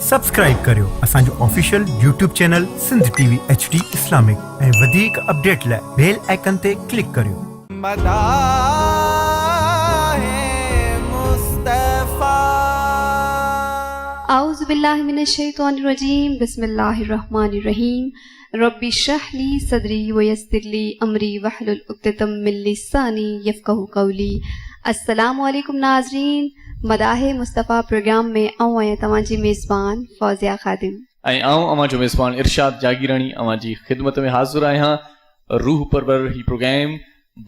Subscribe करियो असांजो official YouTube channel Sindh TV HD Islamic ऐं वधीक अपडेट लाइ बेल आइकन ते क्लिक करियो। औज़ु बिल्लाहि मिनश शैतानिर रजीम बिस्मिल्लाहिर रहमानिर रहीम रब्बि इश्रह ली सदरी व यस्सिर ली अमरी वहलुल उक़दतम मिन लिसानी यफ़क़हू क़ौली। अस्सलामु अलैकुम नाज़रीन, मदाहे मुस्तफ़ा प्रोग्राम में आऊं तव्हांजी मेज़बान फौज़िया ख़ादिम ऐं आऊं अवां जो मेज़बान इरशाद जागीरानी अवां जी ख़िदमत में हाज़िर आहियां। रूह परवर ही प्रोग्राम,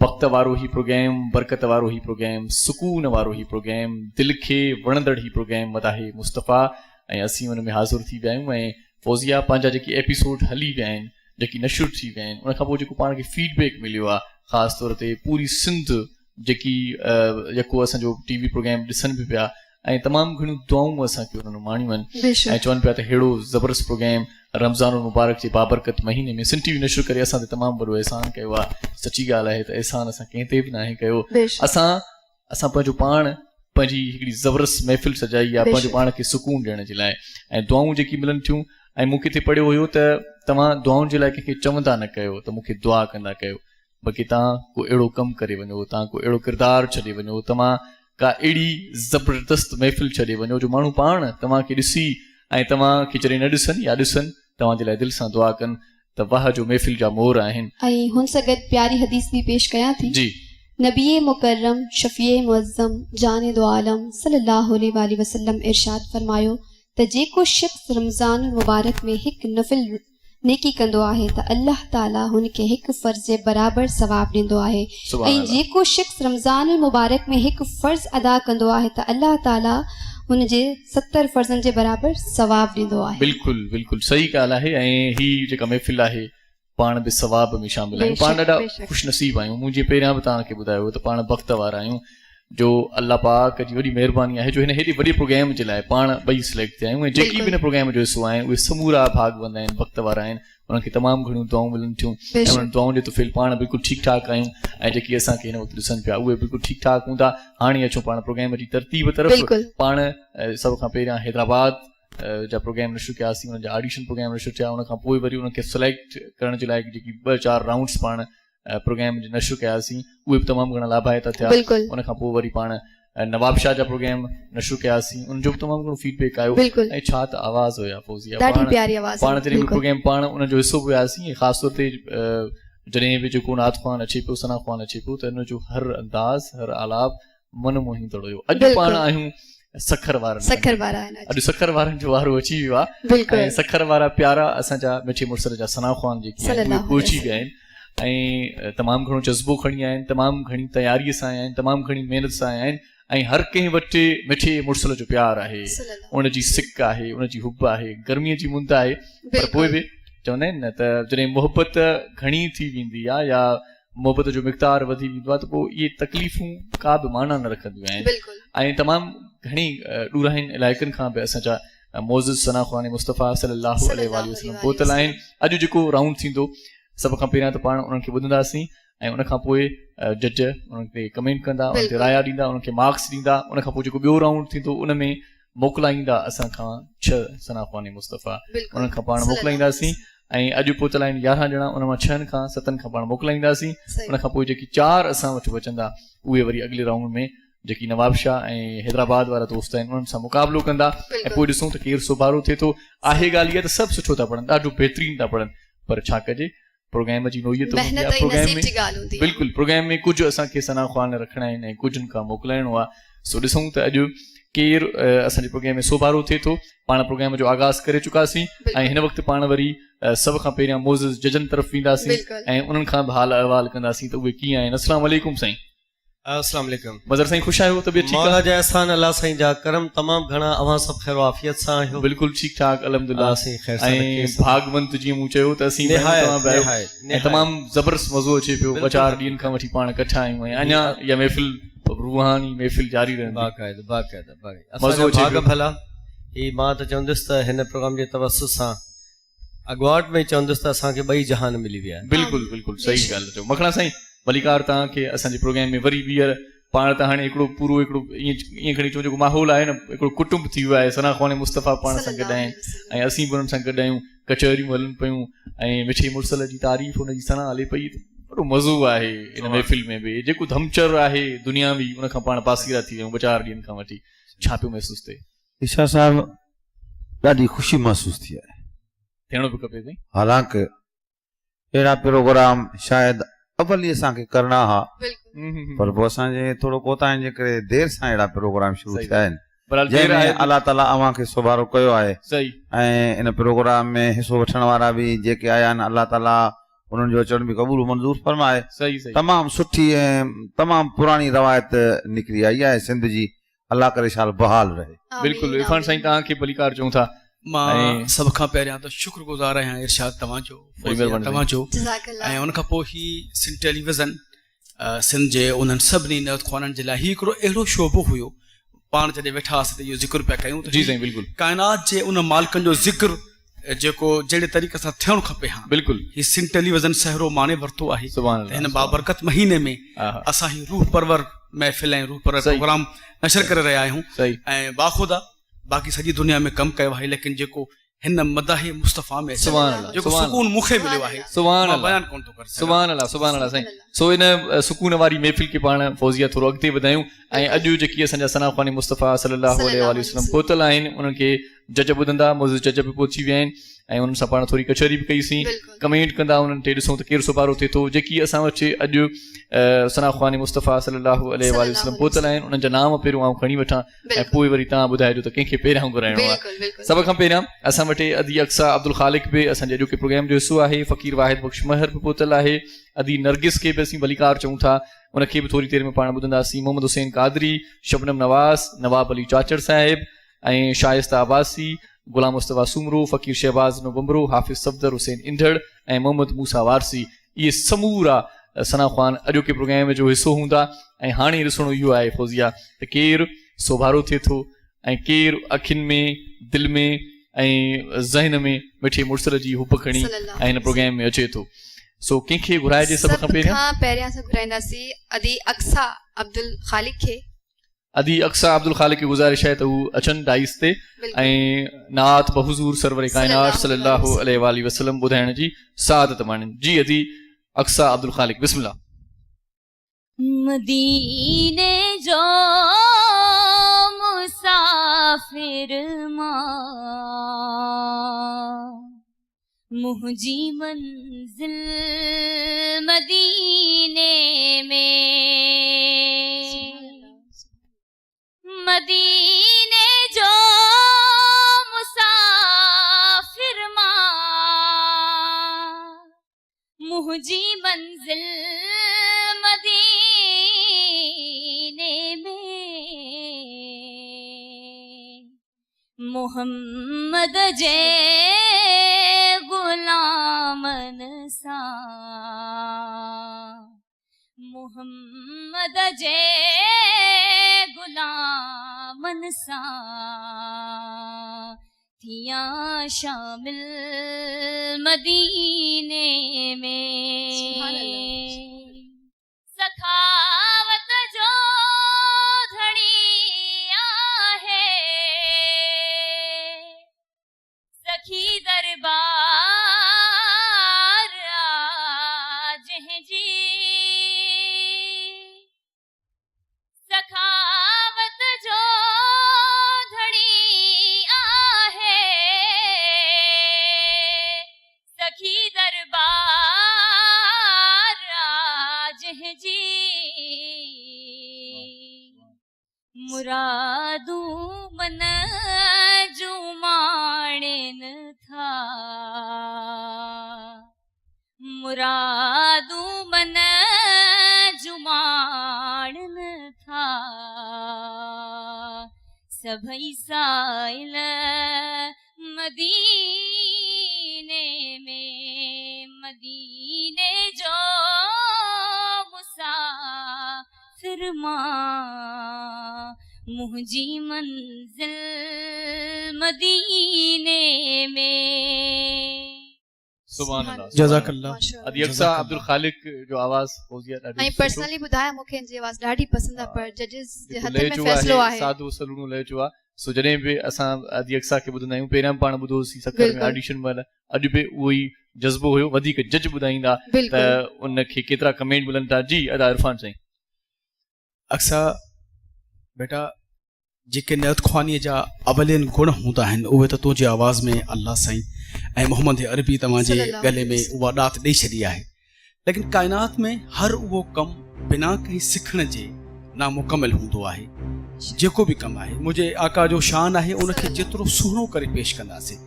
वक़्त वारो ही प्रोग्राम, बरकत वारो ही प्रोग्राम, सुकून वारो ही प्रोग्राम, दिल खे वणंदड़ ही प्रोग्राम मदाहे मुस्तफ़ा, ऐं असीं उन में हाज़िर थी विया आहियूं। ऐं फौज़िया पंहिंजा जेके एपिसोड हली विया आहिनि, जेकी नशर थी विया आहिनि, उन खां पोइ जेको पाण खे फीडबैक मिलियो आहे, ख़ासि तौर ते पूरी सिंध जेकी जेको असांजो टीवी प्रोग्राम ॾिसनि बि पिया ऐं तमामु घणियूं दुआऊं असांखे उन्हनि माणियूं आहिनि ऐं चवनि पिया त अहिड़ो ज़बरदस्त प्रोग्राम रमज़ान मुबारक जे बाबरकत महीने में सिंध टीवी नशर करे असां ते तमामु वॾो एहसान कयो आहे। सची ॻाल्हि आहे त एहसान असां कंहिं ते बि न आहे कयो। असां पंहिंजो पाण पंहिंजी हिकिड़ी ज़बरदस्त महफ़िल सजाई आहे पंहिंजो पाण खे सुकून ॾियण जे लाइ। ऐं दुआऊं जेकी मिलनि थियूं ऐं मूं किथे पढ़ियो हुयो त तव्हां दुआउनि जे लाइ कंहिंखे चवंदा न कयो त मूंखे दुआ कंदा कयो, बाक़ी तव्हां को अहिड़ो कमु करे वञो, तव्हां को अहिड़ो किरदारु छॾे वञो, तव्हां का अहिड़ी ज़बरदस्त महफ़िल छॾे वञो जो माण्हू पाण तव्हांखे ॾिसी ऐं तव्हांखे जॾहिं न ॾिसनि या ॾिसनि तव्हांजे लाइ दिलि सां दुआ कनि त वाह जो महफ़िल जा मोर आहिनि। ऐं हुन सां गॾु प्यारी हदीस बि पेश कयां थी। जी, नबी मुकर्रम शफ़ीए मुअज़्ज़म जाने दो आलम सल्लल्लाहु अलैहि वसल्लम इरशाद फरमायो त जेको शख़्स रमज़ान मुबारक में हिकु नफ़िल नेकी कंदो आहे त अल्लाह ताला हुनखे हिकु फ़र्ज़ जे बराबरि सवाबु ॾींदो आहे ऐं जेको शख़्स रमज़ान मुबारक में हिकु फ़र्ज़ अदा कंदो आहे त अल्लाह ताला हुनजे 70 फ़र्ज़नि जे बराबरि सवाबु ॾींदो आहे। बिल्कुलु बिल्कुलु सही ॻाल्हि आहे। ऐं ही जेका महफ़िल आहे पाण बि सवाब में शामिल आहियूं, पाण ॾाढा ख़ुशनसीब आहियूं। मुंहिंजे पहिरियां बि तव्हांखे ॿुधायो त पाण वक़्त वारा आहियूं जो अल्लाह पाक जी वॾी महिरबानी आहे जो हिन हेॾे वॾे प्रोग्राम जे लाइ पाण ॿई सिलेक्ट थिया आहियूं ऐं जेकी बि हिन प्रोग्राम जो हिसो आहिनि उहे समूरा भाग वंदा आहिनि, वक़्त वारा आहिनि, उन्हनि खे तमामु घणियूं दुआऊं मिलनि थियूं ऐं उन्हनि दुआउनि जो तुफ़िल पाण बिल्कुलु ठीकु ठाकु आहियूं ऐं जेकी असांखे हिन वक़्तु ॾिसनि पिया उहे बिल्कुलु ठीकु ठाकु हूंदा। हाणे अचूं पाण प्रोग्राम जी तरतीब तरफ़। पाण सभ खां पहिरियां हैदराबाद जा प्रोग्राम नशर कयासीं, उन्हनि जा ऑडिशन प्रोग्राम नशर थिया, उनखां पोइ वरी उनखे सिलेक्ट करण जे लाइ जेकी 2-4 राउंड्स पाण प्रोग्राम जे नशर कयासीं उहे बि तमामु घणा लाभायत थिया। उनखां पोइ वरी पाण नवाब शाह जा प्रोग्राम नशर कयासीं, उनजो बि तमामु घणो फीडबैक आयो ऐं छा त आवाज़ हुया फौज़िया, पाण जॾहिं प्रोग्राम पाण उनजो हिसो बि हुयासीं। ख़ासि तौर ते जॾहिं बि जेको नात ख़्वान अचे पियो, सना ख़्वान अचे पियो त हुनजो हर अंदाज़ हर आलाप मन मोहींदड़ हुयो। अॼु पाण आहियूं सखर वारनि, अॼु सखर वारनि जो वारो अची वियो आहे। सखर वारा प्यारा असांजा मिठे मुड़सर जा सना ख़्वान जेके आहिनि पहुची विया आहिनि ऐं तमामु घणो जज़्बो खणी आया आहिनि, तमामु घणी तयारीअ सां आया आहिनि, तमामु घणी महिनत सां आया आहिनि ऐं हर कंहिं वटि मिठे मुड़सल जो प्यारु आहे, उनजी सिक आहे, उनजी हुब आहे, गर्मीअ जी मुंद आहे। पर पोइ बि चवंदा आहिनि न त जॾहिं मोहबत घणी थी वेंदी आहे या मोहबत जो मिक़दार वधी वेंदो आहे त पोइ इहे तकलीफ़ूं का बि माना न रखंदियूं आहिनि। ऐं तमामु घणी ॾूराहिनि इलाइक़नि खां बि असांजा मोज़िज़ सना ख़्वान मुस्तफ़ा सल्लल्लाहु अलैहि वसल्लम पहुतल आहिनि। अॼु जेको राउंड थींदो सभ खां पहिरियां त पाण उन्हनि खे ॿुधंदासीं ऐं उनखां पोइ जज उन्हनि ते कमेंट कंदा, उन्हनि ते राया ॾींदा, उन्हनि खे मार्क्स ॾींदा। उनखां पोइ जेको ॿियो राउंड थींदो उन में मोकिलाईंदा असांखां 6 सना ख़्वान मुस्तफ़ा, उन्हनि खां पाण मोकिलाईंदासीं ऐं अॼु पहुतल आहिनि 11 ॼणा, उन मां 6 खां 7 खां पाण मोकिलाईंदासीं। उनखां पोइ जेकी 4 असां वटि बचंदा उहे वरी अॻिले राउंड में जेकी नवाब शाह ऐं हैदराबाद वारा दोस्त आहिनि उन्हनि सां मुक़ाबिलो कंदा ऐं पोइ ॾिसूं त केरु सुभारो थिए थो। आहे ॻाल्हि इहा त सभु सुठो था पढ़नि, ॾाढो बहितरीनु था पढ़नि, पर छा कजे प्रोग्राम जी नोयत हूंदी आहे। बिल्कुलु प्रोग्राम में कुझु असांखे सना ख़्वान रखणा आहिनि ऐं कुझु खां मोकिलाइणो आहे। सो ॾिसूं त अॼु केरु असांजे प्रोग्राम में सोभारो थिए थो। पाण प्रोग्राम जो आगाज़ करे चुकासीं ऐं हिन वक़्तु पाण वरी सभ खां पहिरियां मोज़िज़ जजनि तरफ़ वेंदासीं ऐं उन्हनि खां बि हाल अहवाल कंदासीं त उहे कीअं आहिनि। अस्सलाम वालेकुम साईं। अस्सलाम वालेकुम। मज़र साईं ख़ुशि आहियो? तबियत ठीकु आहे? मौला जा एहसान, अल्लाह साईं जा करम तमामु घणा, अवां सभु ख़ैर आफ़ियत सां आहियो? बिल्कुलु ठीकु ठाकु अल्हम्दुलिल्लाह साईं। ऐं भागवंत जीअं मूं चयो त असीं तमामु ज़बरदस्त मज़ो अचे पियो। 4 ॾींहंनि खां वठी पाण कठा आहियूं ऐं अञा इहा महफ़िल रूहानी महफ़िल जारी रहंदी। मज़ो भाग भला ही मां त चवंदुसि त हिन प्रोग्राम जे तवसुस सां अॻुवाट में चवंदुसि त असांखे 2 जहान मिली विया आहिनि। बिल्कुलु बिल्कुलु सही ॻाल्हि चयो। मखणा साईं भलीकार तव्हांखे असांजे प्रोग्राम में वरी ॿीहर पाण त हाणे हिकिड़ो पूरो हिकिड़ो ईअं खणी चऊं जेको माहौल आहे न हिकिड़ो कुटुंब थी वियो आहे। सना ख़्वान मुस्तफ़ा पाण सां गॾु आहिनि ऐं असीं बि उन्हनि सां गॾु आहियूं, कचहरियूं हलनि पियूं ऐं मिठे मुड़सल जी तारीफ़ हुनजी सना हले पई। ॾाढो मज़ो आहे इन महफ़िल में बि। जेको धमचर आहे दुनियावी उन खां पाण पासीरा थी वियूं 4 ॾींहंनि खां वठी। छा पियो महसूसु थिए? ईशा साहिब ॾाढी ख़ुशी महसूसु थी आहे, थियणो बि खपे साईं। हालांकि अहिड़ा प्रोग्राम शायदि अवल ई असांखे करणा हुआ, पर पोइ असांजे थोरो कोताहिनि जे करे देरि सां अहिड़ा प्रोग्राम शुरू थिया आहिनि, जंहिंमें अलाह ताला अव्हां खे सुभारो कयो आहे। ऐं इन प्रोग्राम में हिसो वठण वारा बि जेके आया आहिनि अलाह ताला उन्हनि जो अचण बि क़बूल मंज़ूर फरमाए। तमामु सुठी ऐं तमामु पुराणी रवायत निकिरी आई आहे सिंध जी, अलाह करे शाल बहाल रहे। बिल्कुलु इरफान साईं, तव्हांखे भलीकार चऊं था। मां सभ खां पहिरियां त शुक्रगुज़ार आहियां इरशाद तव्हांजो ऐं उन खां पोइ ही सिंध टेलीविज़न सिंध जे उन्हनि सभिनी नौजवाननि जे लाइ ही हिकिड़ो अहिड़ो शोबो हुयो। पाण जॾहिं वेठा हुआसीं त इहो ज़िक्र पिया कयूं त काइनात जे उन मालिकनि जो ज़िक्र जेको जहिड़े तरीक़े सां थियणु खपे। हा बिल्कुलु, ही सिंध टेलीविज़न सहरो माने वरितो आहे। हिन बाबरकत महीने में असां ही रूह परवर महफ़िल ऐं रूह परवर प्रोग्राम नशर करे रहिया आहियूं ऐं बाख़ुदा बाक़ी सॼी दुनिया में कमु कयो आहे, लेकिन जेको हिन मदाह मुस्तफ़ा में जेको सुकून मूंखे मिलियो आहे बयान कोन थो करे। सुभान अल्लाह, सुभान अल्लाह साईं। सो इन सुकून वारी महफ़िल खे पाण फौजिया थोरो अॻिते वधायूं ऐं अॼु जेकी असांजा सना ख़्वान मुस्तफ़ा सल्लल्लाहु अलैहि वसल्लम पहुतल आहिनि उन्हनि खे जज ॿुधंदा, मुज़ जज बि पहुची विया आहिनि ऐं उन्हनि सां पाण थोरी कचहरी बि कईसीं, कमेंट कंदा उन्हनि ते ॾिसूं त केरु सुभारो थिए थो। जेकी असां वटि अॼु सना ख़्वान मुस्तफ़ा सल्लल्लाहु अलैहि वसल्लम पहुतल आहिनि उन्हनि जा नाम पहिरियों आउं खणी वठां ऐं पोइ वरी तव्हां ॿुधाइजो त कंहिंखे पहिरियां घुराइणो आहे। सभ खां पहिरियां असां वटि अदी अक्सा अब्दुल ख़ालिक बि असांजे अॼोके प्रोग्राम जो हिसो आहे। फ़क़ीर वाहिद बख़्श महर बि पहुतल आहे। अदी नरगिस खे बि असीं भलीकार चऊं था, उनखे बि थोरी देरि में पाण ॿुधंदासीं। मोहम्मद हुसैन कादरी, शबनम नवाज़, नवाब अली चाचड़ साहिब ऐं शाइस्ता अब्बासी, गुलाम मुस्तफ़ा सुमरो, फ़क़ीर शहबाज़ नवंबरो, हाफ़िज़ सफ़दर हुसैन इंदड़ ऐं मोहम्मद मूसा वारसी। इहे समूरा सना ख़्वान अॼोके प्रोग्राम जो हिसो हूंदा। ऐं हाणे ॾिसणो इहो आहे फौजिया त केरु सोभारो थिए थो ऐं केरु अखियुनि में, दिलि में ऐं ज़हन में मिठे मुड़सल जी हुब खणी ऐं हिन प्रोग्राम में अचे थो। सो कंहिंखे घुराइजे सभ खां पहिरियां असां घुराईंदासीं अदी अक्सा अब्दुल ख़ालिक खे। अदी अक्सा अब्दुल ख़ालिक खे गुज़ारिश आहे त हू अचनि डाइस ते ऐं नात बहुज़ूर सरवर काइनात सल्लल्लाहु अलैहि वसल्लम ॿुधाइण जी सादत माणनि। जी अदी अक्सा अब्दुल ख़ालिक, बिस्मिल्लाह। मदीने जो मुसाफिर मुझी मंजिल मदीने में, मदीने जो मुसाफिर मुझी मंजिल मदीने में, मोहम्मद जे गुलामन सा, मोहम्मद जे गुलामन सा थिया शामिल मदीने में। सखावत जो धड़िया है सखी दरबार आज है जी, सखावत जो धड़िया है सखी दरबार आज है जी, मुरादू मन जुमाणन था, मुरादू मन जुमाणन था, सभई साइल मदीने में, मदीने जो मुसाफिर मुझी मंजिल मदीने में। सुभान अल्लाह जज़ाकल्लाह। अदी अक्सा अब्दुल खालिक जो आवाज़ फौजिया ॾाढी ऐं पर्सनली ॿुधाया मूंखे हिन जी आवाज़ ॾाढी पसंदि आहे, पर जजिस जे हथ में फ़ैसिलो आहे। साधू सलूनो लहजो आहे। सो जॾहिं बि असां अदी अक्सा खे ॿुधंदा आहियूं, पहिरियां पाण ॿुधोसीं सकर में ऑडिशन महिल, अॼु बि उहो ई जज़्बो हुयो, वधीक जज ॿुधाईंदा त उनखे केतिरा कमेंट मिलनि था। जी अदा इरफान साईं। अक्सा बेटा, जेके नयत ख़्वानीअ जा अवलियन गुण हूंदा आहिनि उहे त तुंहिंजी आवाज़ में अल्लाह साईं ऐं मोहम्मद अरबी तव्हांजे गले में उहा ॾात ॾेई छॾी आहे। लेकिन काइनात में हर उहो कमु बिना कंहिं सिखण जे नामुकमिल हूंदो आहे। जेको बि कमु आहे मुंहिंजे आका जो शान आहे, उनखे जेतिरो सुहिणो करे पेश कंदासीं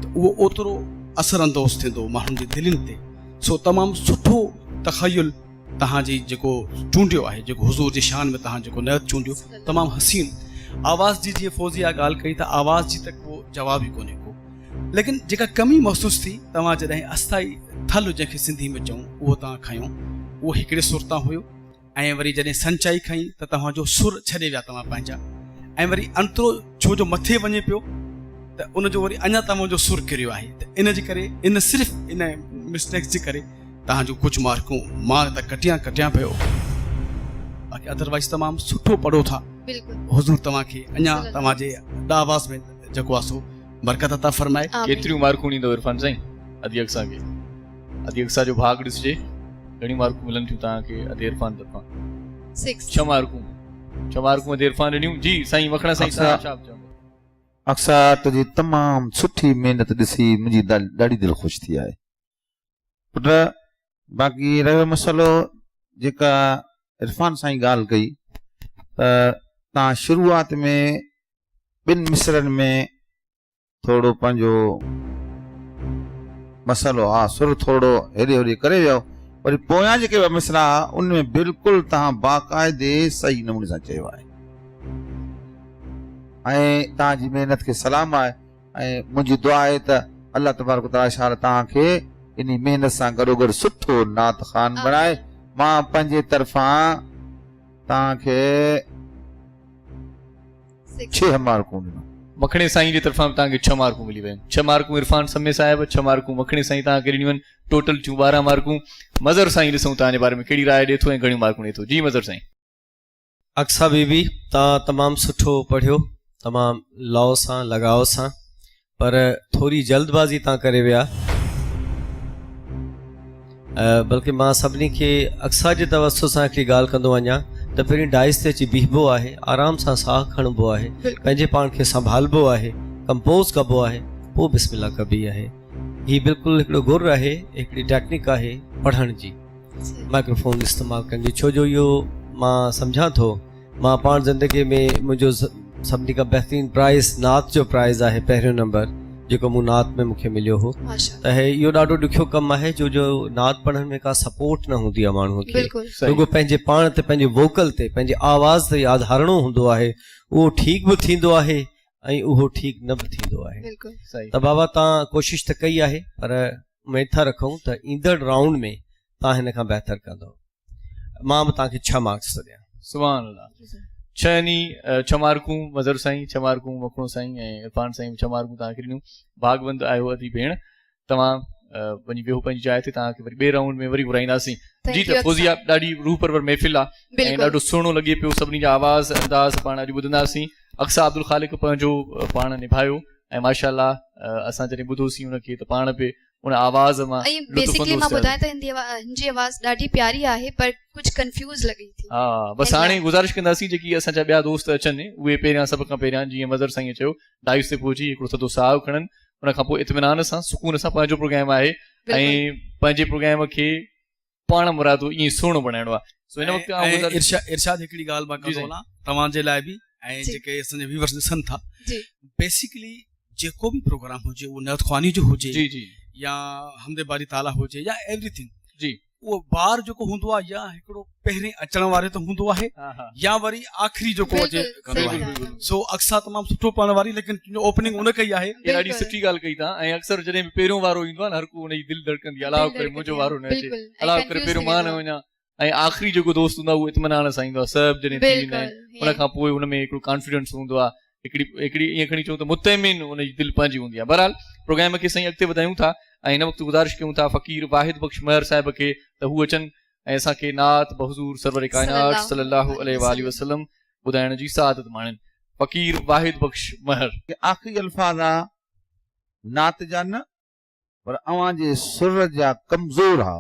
त उहो ओतिरो असर अंदोज़ थींदो माण्हुनि जी दिलनि ते। सो तमामु सुठो तख़युल तव्हांजी जेको चूंडियो आहे, जेको हुज़ूर जी शान में तव्हां जेको नयत चूंडियो, तमामु हसीन आवाज़ जी। जीअं फौजिया ॻाल्हि कई त आवाज़ जी त को जवाब ई कोन्हे को, लेकिन जेका कमी महसूसु थी तव्हां जॾहिं अस्थाई थल जंहिंखे सिंधी में चऊं उहो तव्हां खयों, उहो हिकिड़े सुर तां हुयो। ऐं वरी जॾहिं संचाई खई त तव्हांजो सुर छॾे विया तव्हां पंहिंजा, ऐं वरी अंतरो छो जो मथे वञे पियो त उनजो वरी अञा तव्हांजो सुर किरियो आहे। त इन जे करे, इन सिर्फ़ु इन मिस्टेक्स जे करे तव्हांजो कुझु मार्कूं मां त कटियां पियो, बाक़ी अदरवाइज़ तमामु सुठो पढ़ो था। हुज़ूर तव्हांखे अञा तव्हांजे आवाज़ में जेको आहे सो बरकत अता फरमाए। केतिरियूं मार्कूं ॾींदव इरफान साईं अदी अक्सा खे? अदी अक्सा जो भाग ॾिसजे, घणी मार्कूं मिलनि थियूं तव्हांखे अदी इरफान तरफ़ां? 6 मार्कूं। 6 मार्कूं अदी इरफान ॾिनियूं। जी साईं मखणा साईं छा चवंदो? अक्सा तुंहिंजी तमामु सुठी महिनत ॾिसी मुंहिंजी ॾाढी दिलि ख़ुशि थी आहे पुट। बाक़ी रहियो मसइलो जेका इरफान साईं ॻाल्हि कई त तव्हां शुरूआत में 2 मिसरनि में थोरो पंहिंजो मसइलो आहे, सुर थोरो हेॾे होॾे करे वियो, वरी पोयां जेके 2 मिसरा उनमें बिल्कुलु तव्हां बाक़ाइदे सही नमूने सां चयो आहे। ऐं तव्हांजी महिनत खे सलाम आहे। ऐं मुंहिंजी दुआ आहे त अल्लाह तबारक व तआला शाह तव्हांखे इन महिनत सां गॾोगॾु सुठो नात ख़ान बणाए। मां पंहिंजे तरफ़ां तव्हांखे 6 मार्कूं ॾिनो। मखणे साईं जी तरफ़ां तव्हांखे 6 मार्कूं मिली वियूं। 6 मार्कूं इरफान समे साहिब, 6 मार्कूं मखणे साईं तव्हांखे ॾिनियूं आहिनि। टोटल थियूं 12 मार्कूं। मज़र साईं ॾिसूं तव्हांजे बारे में कहिड़ी राय ॾिए थो ऐं घणियूं मार्कूं ॾिए थो। जी मज़र साईं। अक्सा बीबी, तव्हां तमामु सुठो पढ़ियो, तमामु लव सां लगाव सां, पर थोरी जल्दबाज़ी तव्हां करे विया। बल्कि मां सभिनी खे अक्सा जे तवसु सां हिकिड़ी ॻाल्हि कंदो वञा त पहिरीं डाइस ते अची बीहबो आहे, आराम सां साह खणबो आहे, पंहिंजे पाण खे संभालबो आहे, कंपोज़ कबो आहे, पोइ बिस्मिल्लाह कबी आहे। हीअ बिल्कुलु हिकिड़ो गुर आहे, हिकिड़ी टेक्निक आहे पढ़ण जी, माइक्रोफोन इस्तेमालु करण जी। छो जो इहो मां सम्झां थो, मां पाण ज़िंदगीअ में मुंहिंजो सभिनी खां बहितरीनु प्राइज़ नात जो प्राइज़ आहे, पहिरियों नंबर जेको मूं नात में मूंखे मिलियो हो। त इहो ॾाढो ॾुखियो कमु आहे जो नात पढ़ण में का सपोर्ट न हूंदी आहे माण्हूअ खे, रुॻो पंहिंजे पाण ते, पंहिंजे वोकल ते, पंहिंजे आवाज़ ते यादि हारणो हूंदो आहे। उहो ठीकु बि थींदो आहे ऐं उहो ठीकु न बि थींदो आहे। त बाबा तव्हां कोशिशि त कई आहे, पर उमेद था रखूं त ईंदड़ राउंड में तव्हां हिन खां बहितर कंदव। मां बि तव्हांखे 6 मार्क्स थो ॾियां। सुभान अल्लाह। 6 मार्कूं मज़र साईं, 6 मार्कूं मखणो साईं ऐं इरफान साईं 6 मार्कूं तव्हांखे ॾिनियूं। भागवंद आयो अदी भेण, तव्हां वञी वेहो पंहिंजी जाइ ते, तव्हांखे वरी ॿिए राउंड में वरी घुराईंदासीं। जी त फौजिया ॾाढी रूह परवर महफ़िल आहे ऐं ॾाढो सुहिणो लॻे पियो, सभिनी जा आवाज़ अंदाज़ पाण अॼु ॿुधंदासीं। अक्सा अब्दुल ख़ालिक पंहिंजो पाण निभायो ऐं माशाअल्लाह असां जॾहिं ॿुधोसीं उनखे त पाण बि उन आवाज़ मां बेसिकली मां ॿुधायां त हिनजी आवाज़ ॾाढी प्यारी आहे, पर कुझु कंफ्यूज़ लॻी थी। हा, बसि हाणे गुज़ारिश कंदासीं जेकी असांजा ॿिया दोस्त अचनि उहे पहिरियां सभ खां पहिरियां जीअं मज़र साईं चयो डाइस ते पहुची हिकिड़ो थधो साहु खणनि, उन खां पोइ इत्मिनान सां सुकून सां पंहिंजो प्रोग्राम आहे ऐं पंहिंजे प्रोग्राम खे पाण मुरादो ईअं सुहिणो बणाइणो आहे। सो हिन वक़्तु इरशाद हिकिड़ी ॻाल्हि मां कंदो वञा तव्हांजे लाइ बि ऐं जेके असांजे व्यूअर्स ॾिसनि था। बेसिकली जेको बि प्रोग्राम हुजे, उहो नयत ख़्वानी जो हुजे या हमदे बारी ताला हुजे या एवरीथिंग, जी उहो ॿार जेको हूंदो आहे या हिकिड़ो पहिरें अचण वारे त हूंदो आहे या वरी आख़िरी जेको अचे कंदो आहे। सो अक्सा तमामु सुठो पढ़ण वारी, लेकिन ओपनिंग उन कई आहे। ॾाढी सुठी ॻाल्हि कई तव्हां। ऐं अक्सर जॾहिं बि पहिरियों वारो ईंदो आहे न, हर को हुनजी दिलि धड़कंदी आहे, अलाह करे मुंहिंजो वारो न अचे, अलाह करे पहिरियों मां न वञा। ऐं आख़िरी जेको दोस्त हूंदो आहे उहो इत्मिनान सां ईंदो आहे, सभु जॾहिं थी वेंदा आहिनि उन खां पोइ हुन में हिकिड़ो कॉन्फिडेंस हूंदो आहे, हिकिड़ी ईअं खणी चऊं त मुतमिन हुनजी दिलि पंहिंजी हूंदी आहे। बहरहाल प्रोग्राम खे साईं अॻिते वधायूं था। ऐं हिन वक़्तु गुज़ारिश कयूं था फ़क़ीर वाहिद बख़्श महर साहिब खे त हू अचनि ऐं असांखे नात बहज़ूर सरवर काइनात सल्लल्लाहु अलैहि वसल्लम ॿुधाइण जी सआदत माणनि। फ़क़ीर वाहिद बख़्श महर। आख़िरी अल्फाज़ आहे नात जा न, पर अव्हां जे सुर जा कमज़ोर हा,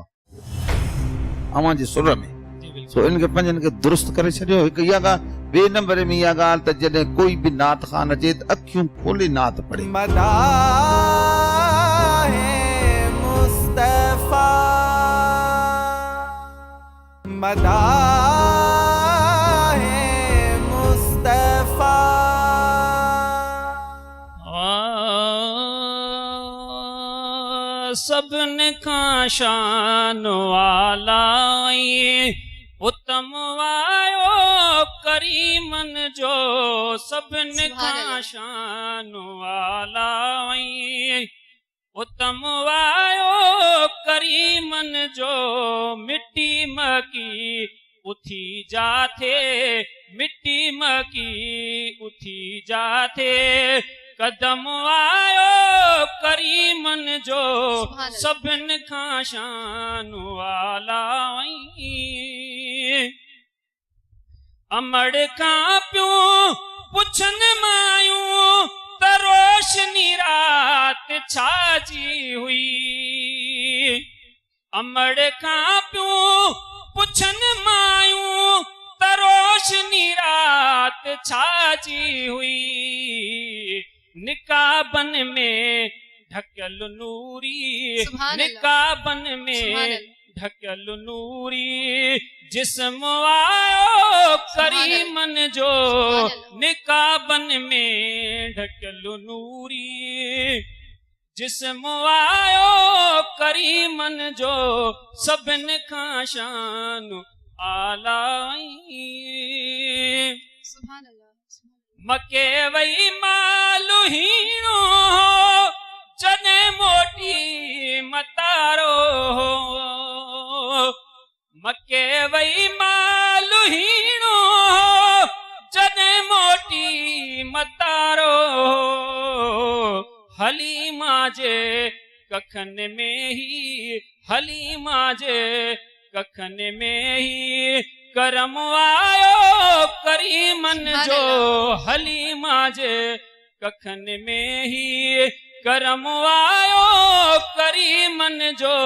अव्हां जे सुर में, सो इनके पंजनि खे दुरुस्त करे छॾियो। हिकु इहा ॻाल्हि, ॿिए नंबर में इहा ॻाल्हि त जॾहिं कोई बि नात ख़ान अचे त अखियूं खोले नात पढ़े। सभिन खां शान वाला उत्तम आयो करीमन जो, सभिन खां शान वाला उत्तम आयो करीमन जो, मिट्टी मकी उथी जाथे, मिट्टी मकी उथी जाथे, कदम आयो करीमन जो, सभिन खां शान वाला अमड़ खां पियूं पुछन मायूं त रोशनी रात छाजी हुई, अमड़ खां पियूं पुछन मायूं त रोशनी रात छाजी हुई, निकाबन में ढकल नूरी, निकाबन में ढकल नूरी, जिस्म आयो करीमन जो, निकाबन में ढकल नूरी, जिस्म आयो करीमन जो, सभिन खां शान आला। मके वई मालू हीणो जने मोटी मतारो, मके वई मालू हीणो जने मोटी मतारो, हलीमा जे कखन में ही, हलीमा जे कखन में ही, करम आयो करीमन जो, हलीमा जे कखन में ही, करम आयो करीमन जो,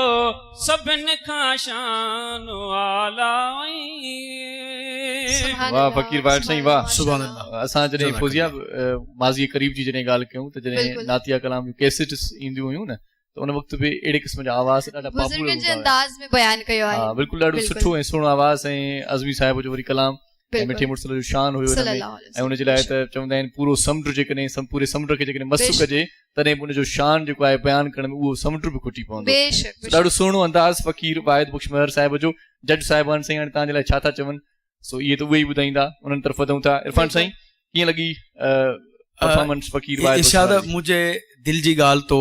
सभिन खां शान वाला। वाह फ़क़ीर वाहिद साईं वाह। सुभान अल्लाह। असां जॾहिं फौजिया माज़ी क़रीब जी जॾहिं ॻाल्हि कयूं त जॾहिं नातिया कलाम जूं कैसेट्स ईंदियूं हुयूं न, त उन वक़्त बि अहिड़े क़िस्म जा आवाज़ ॾाढा पॉपुलर हूंदा हुआ। हा बिल्कुलु ॾाढो सुठो ऐं सुहिणो आवाज़, ऐं अज़मी साहिब जो वरी कलाम ऐं मिठे मुड़सल जो शान हुयो हिन में, ऐं उनजे लाइ त चवंदा आहिनि पूरो समुंड जेकॾहिं पूरे समुंड खे जेकॾहिं मस कजे तॾहिं बि उनजो शान जेको आहे बयानु करण में उहो समुंड बि खुटी पवंदो। ॾाढो सुहिणो अंदाज़ फ़क़ीर वाहिद बख़्श महर साहिब जो। जज साहिबान साईं हाणे तव्हांजे लाइ छा था चवनि, सो इहे त उहे ई ॿुधाईंदा, उन्हनि तरफ़ वधूं था। इरफान साईं कीअं लॻी परफॉर्मेंस फ़क़ीर वाहिद? इरशाद मुंहिंजे दिलि जी ॻाल्हि तो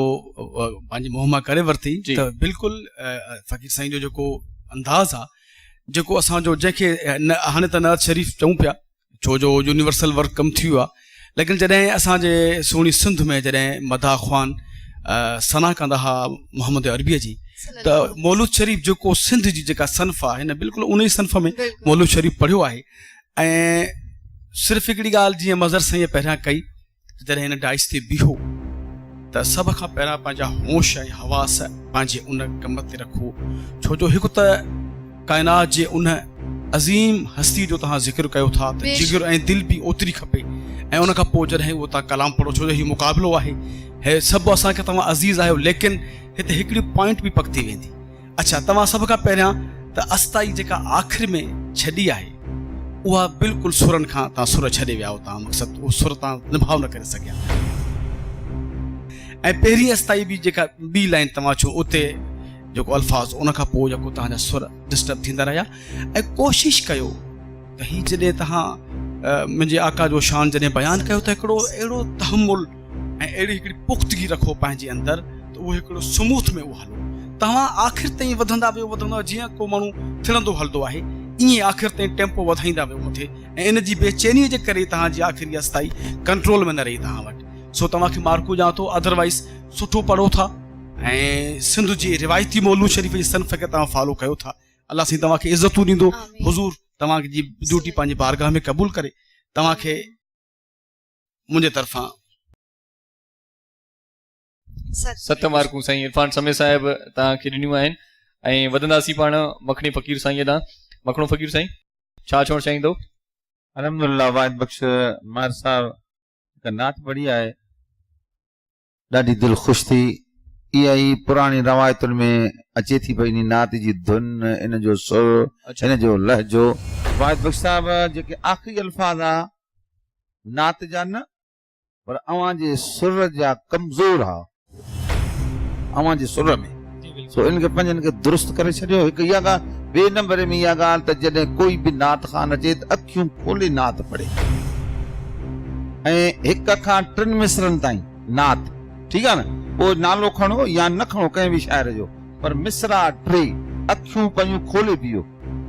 पंहिंजी मुंहं मां करे वरिती त बिल्कुलु फ़क़ीर साईं जो जेको अंदाज़ आहे, जेको असांजो जंहिंखे हाणे त नवाज़ शरीफ़ चऊं पिया छो जो यूनिवर्सल वर्क कमु थी वियो आहे, लेकिन जॾहिं असांजे सुहिणी सिंध में जॾहिं मदा ख़्वान सना कंदा हुआ मोहम्मद अरबीअ जी, त मौलूद शरीफ़ जेको सिंध जी जेका सनफ़ आहे, हिन बिल्कुलु उन ई सनफ़ में मौलूद शरीफ़ पढ़ियो आहे। ऐं सिर्फ़ु हिकिड़ी ॻाल्हि जीअं मज़र साईं पहिरियां कई, जॾहिं हिन डाइस ते बीहो त सभ खां पहिरियां पंहिंजा होश ऐं हवास पंहिंजे उन कम ते रखो, छो जो हिकु त काइनात जे उन अज़ीम हस्ती जो तव्हां ज़िक्र कयो था त जिगर ऐं दिलि बि ओतिरी खपे, ऐं उन खां पोइ जॾहिं उहो तव्हां कलाम पढ़ो, छो जो हीउ मुक़ाबिलो आहे, हे सभु असांखे तव्हां अज़ीज़ आहियो, लेकिन हिते हिकिड़ी पॉइंट बि पक थी वेंदी। अच्छा, तव्हां सभ खां पहिरियां त अस्ताई जेका आख़िर में छॾी आहे उहा बिल्कुलु सुरनि खां तव्हां सुर छॾे विया हो, तव्हां मक़सदु उहो सुर तव्हां निभाउ न करे सघिया। ऐं पहिरीं अस्ताई बि जेका ॿी लाइन तव्हां चओ उते जेको अल्फाज़, उन खां पोइ जेको तव्हांजा सुर डिस्टर्ब थींदा रहिया। ऐं कोशिशि कयो त हीउ जॾहिं तव्हां मुंहिंजे आका जो शान जॾहिं बयानु कयो त हिकिड़ो अहिड़ो तहमुल ऐं अहिड़ी हिकिड़ी पुख़्तगी रखो पंहिंजे अंदरि त उहो हिकिड़ो स्मूथ में उहो हलो। तव्हां आख़िर ताईं वधंदा वियो जीअं को माण्हू थिड़ंदो हलंदो आहे, ईअं आख़िर ताईं टेम्पो वधाईंदा वियो मथे, ऐं इन जी बेचैनीअ जे करे तव्हांजी आख़िरी अस्ताई कंट्रोल में न रही तव्हां वटि। सो तव्हांखे मार्कूं ॾियां थो, अदरवाइज़ सुठो पढ़ो था ऐं सिंध जी रिवायती मौलू शरीफ़ जी सनफ़ खे तव्हां फॉलो कयो था। अलाह साईं तव्हांखे इज़तूं ॾींदो। हुज़ूर तव्हांजी ड्यूटी पंहिंजी बारगाह में क़बूल करे तव्हांखे मुंहिंजे तरफ़ां 7 मार्कूं साईं इरफान समय साहिब तव्हांखे ॾिनियूं आहिनि। ऐं वधंदासीं पाण मखणी फ़क़ीर साईं ॾांहुं। मखणो फ़क़ीर साईं छा चवणु चाहींदो? अलहमदुलिल्लाह वाहिद बख़्श मार साहब हिकु नात पढ़ी आहे, ॾाढी दिलि ख़ुशि थी। इहा ई पुराणी रवायतुनि में अचे थी पई इन नात जी धुन, इन जो सुर, इन जो लहजो। वाहिद बख़्श साहब जेके आख़िरी अल्फाज़ आहे नात जा न, पर अव्हां जे सुर जा कमज़ोर हा, अव्हां जे सुर में, सो इनखे पंहिंजनि खे दुरुस्त करे छॾियो। हिकु इहा ॻाल्हि। ॿिए नंबर में इहा ॻाल्हि त जॾहिं कोई बि नात ख़ान अचे त अखियूं खोले नात पढ़े, ऐं हिक खां 3 मिसरनि ताईं नात, ठीकु आहे न। पोइ नालो खणो या न खणो कंहिं बि शाइर जो, पर मिसरा 3 अखियूं पंहिंजूं खोले पियो,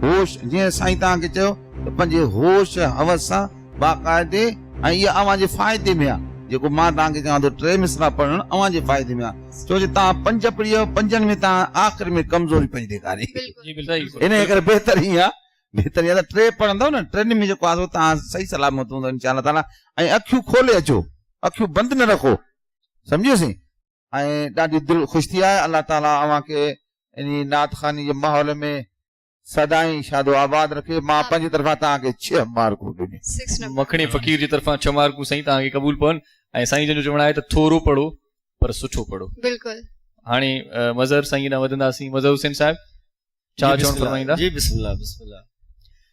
होश, जीअं साईं तव्हांखे चयो त पंहिंजे होश हवस सां बाक़ाइदे, ऐं इहा अव्हां जे फ़ाइदे में आहे। जेको मां तव्हांखे चवां थो 3 मिसरा पढ़णु अव्हां जे फ़ाइदे में आहे, छो जो तव्हां 5 पढ़ी आहियो, 5 में तव्हां आख़िर में कमज़ोरी पंहिंजी ॾेखारी। इन करे बहितर ई आहे, बहितर आहे त 3 पढ़ंदव न, 3 में जेको आहे तव्हां सही सलामत हूंदव इंशाअल्लाह ताला। ऐं अखियूं खोले अचो, अखियूं बंदि न रखो, सम्झियोसीं। ऐं ॾाढी दिलि ख़ुशि थी आहे। अलाह ताला अव्हांखे इन नात ख़ानी जे माहौल में सदाईं शादो आबाद रखे। मां पंहिंजी तरफ़ां तव्हांखे 6 मार्कूं ॾिनी। मखणी फ़क़ीर जी तरफ़ां 6 मार्कूं साईं तव्हांखे क़बूल पवनि। ऐं साईं जन जो चवणु आहे त थोरो पढ़ो पर सुठो पढ़ो। बिल्कुलु। हाणे मज़हर साईं ॾांहुं वधंदासीं। मज़हर हुसैन साहिब छा चवणु फरमाईंदा? जी बिस्मिल्लाह बिस्मिल्लाह।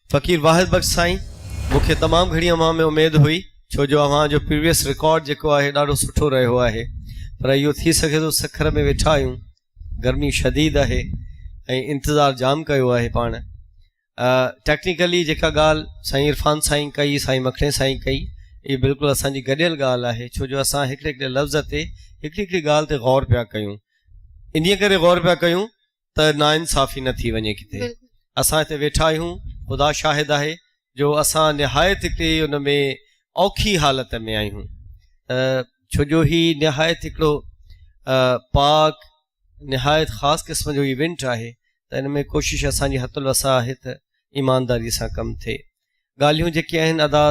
फ़क़ीर वाहिद बख़्श साईं, मूंखे तमामु घणी अव्हां में उमेद हुई, छो जो अव्हां जो प्रीवियस रिकॉर्ड जेको आहे ॾाढो सुठो रहियो आहे, पर इहो थी सघे थो सखर में वेठा आहियूं, गर्मी शदीद आहे ऐं इंतज़ारु जाम कयो आहे पाण। टेक्निकली जेका ॻाल्हि साईं इरफान साईं कई, साईं मखणे साईं कई, इहा बिल्कुलु असांजी गॾियल ॻाल्हि आहे, छो जो असां हिकिड़े हिकिड़े लफ़्ज़ ते हिकिड़ी हिकिड़ी ॻाल्हि ते गौर पिया कयूं। इन करे गौर पिया कयूं त नाइंसाफ़ी न थी वञे किथे। असां हिते वेठा आहियूं, ख़ुदा शाहिद आहे जो असां निहायत हिकिड़ी उन में औखी हालत में आहियूं, छो जो ही निहायत हिकिड़ो पाक निहायत ख़ासि क़िस्म जो इवेंट आहे, त इन में कोशिशि असांजी हथुल वसा आहे त ईमानदारी सां कमु थिए। ॻाल्हियूं जेके आहिनि अदा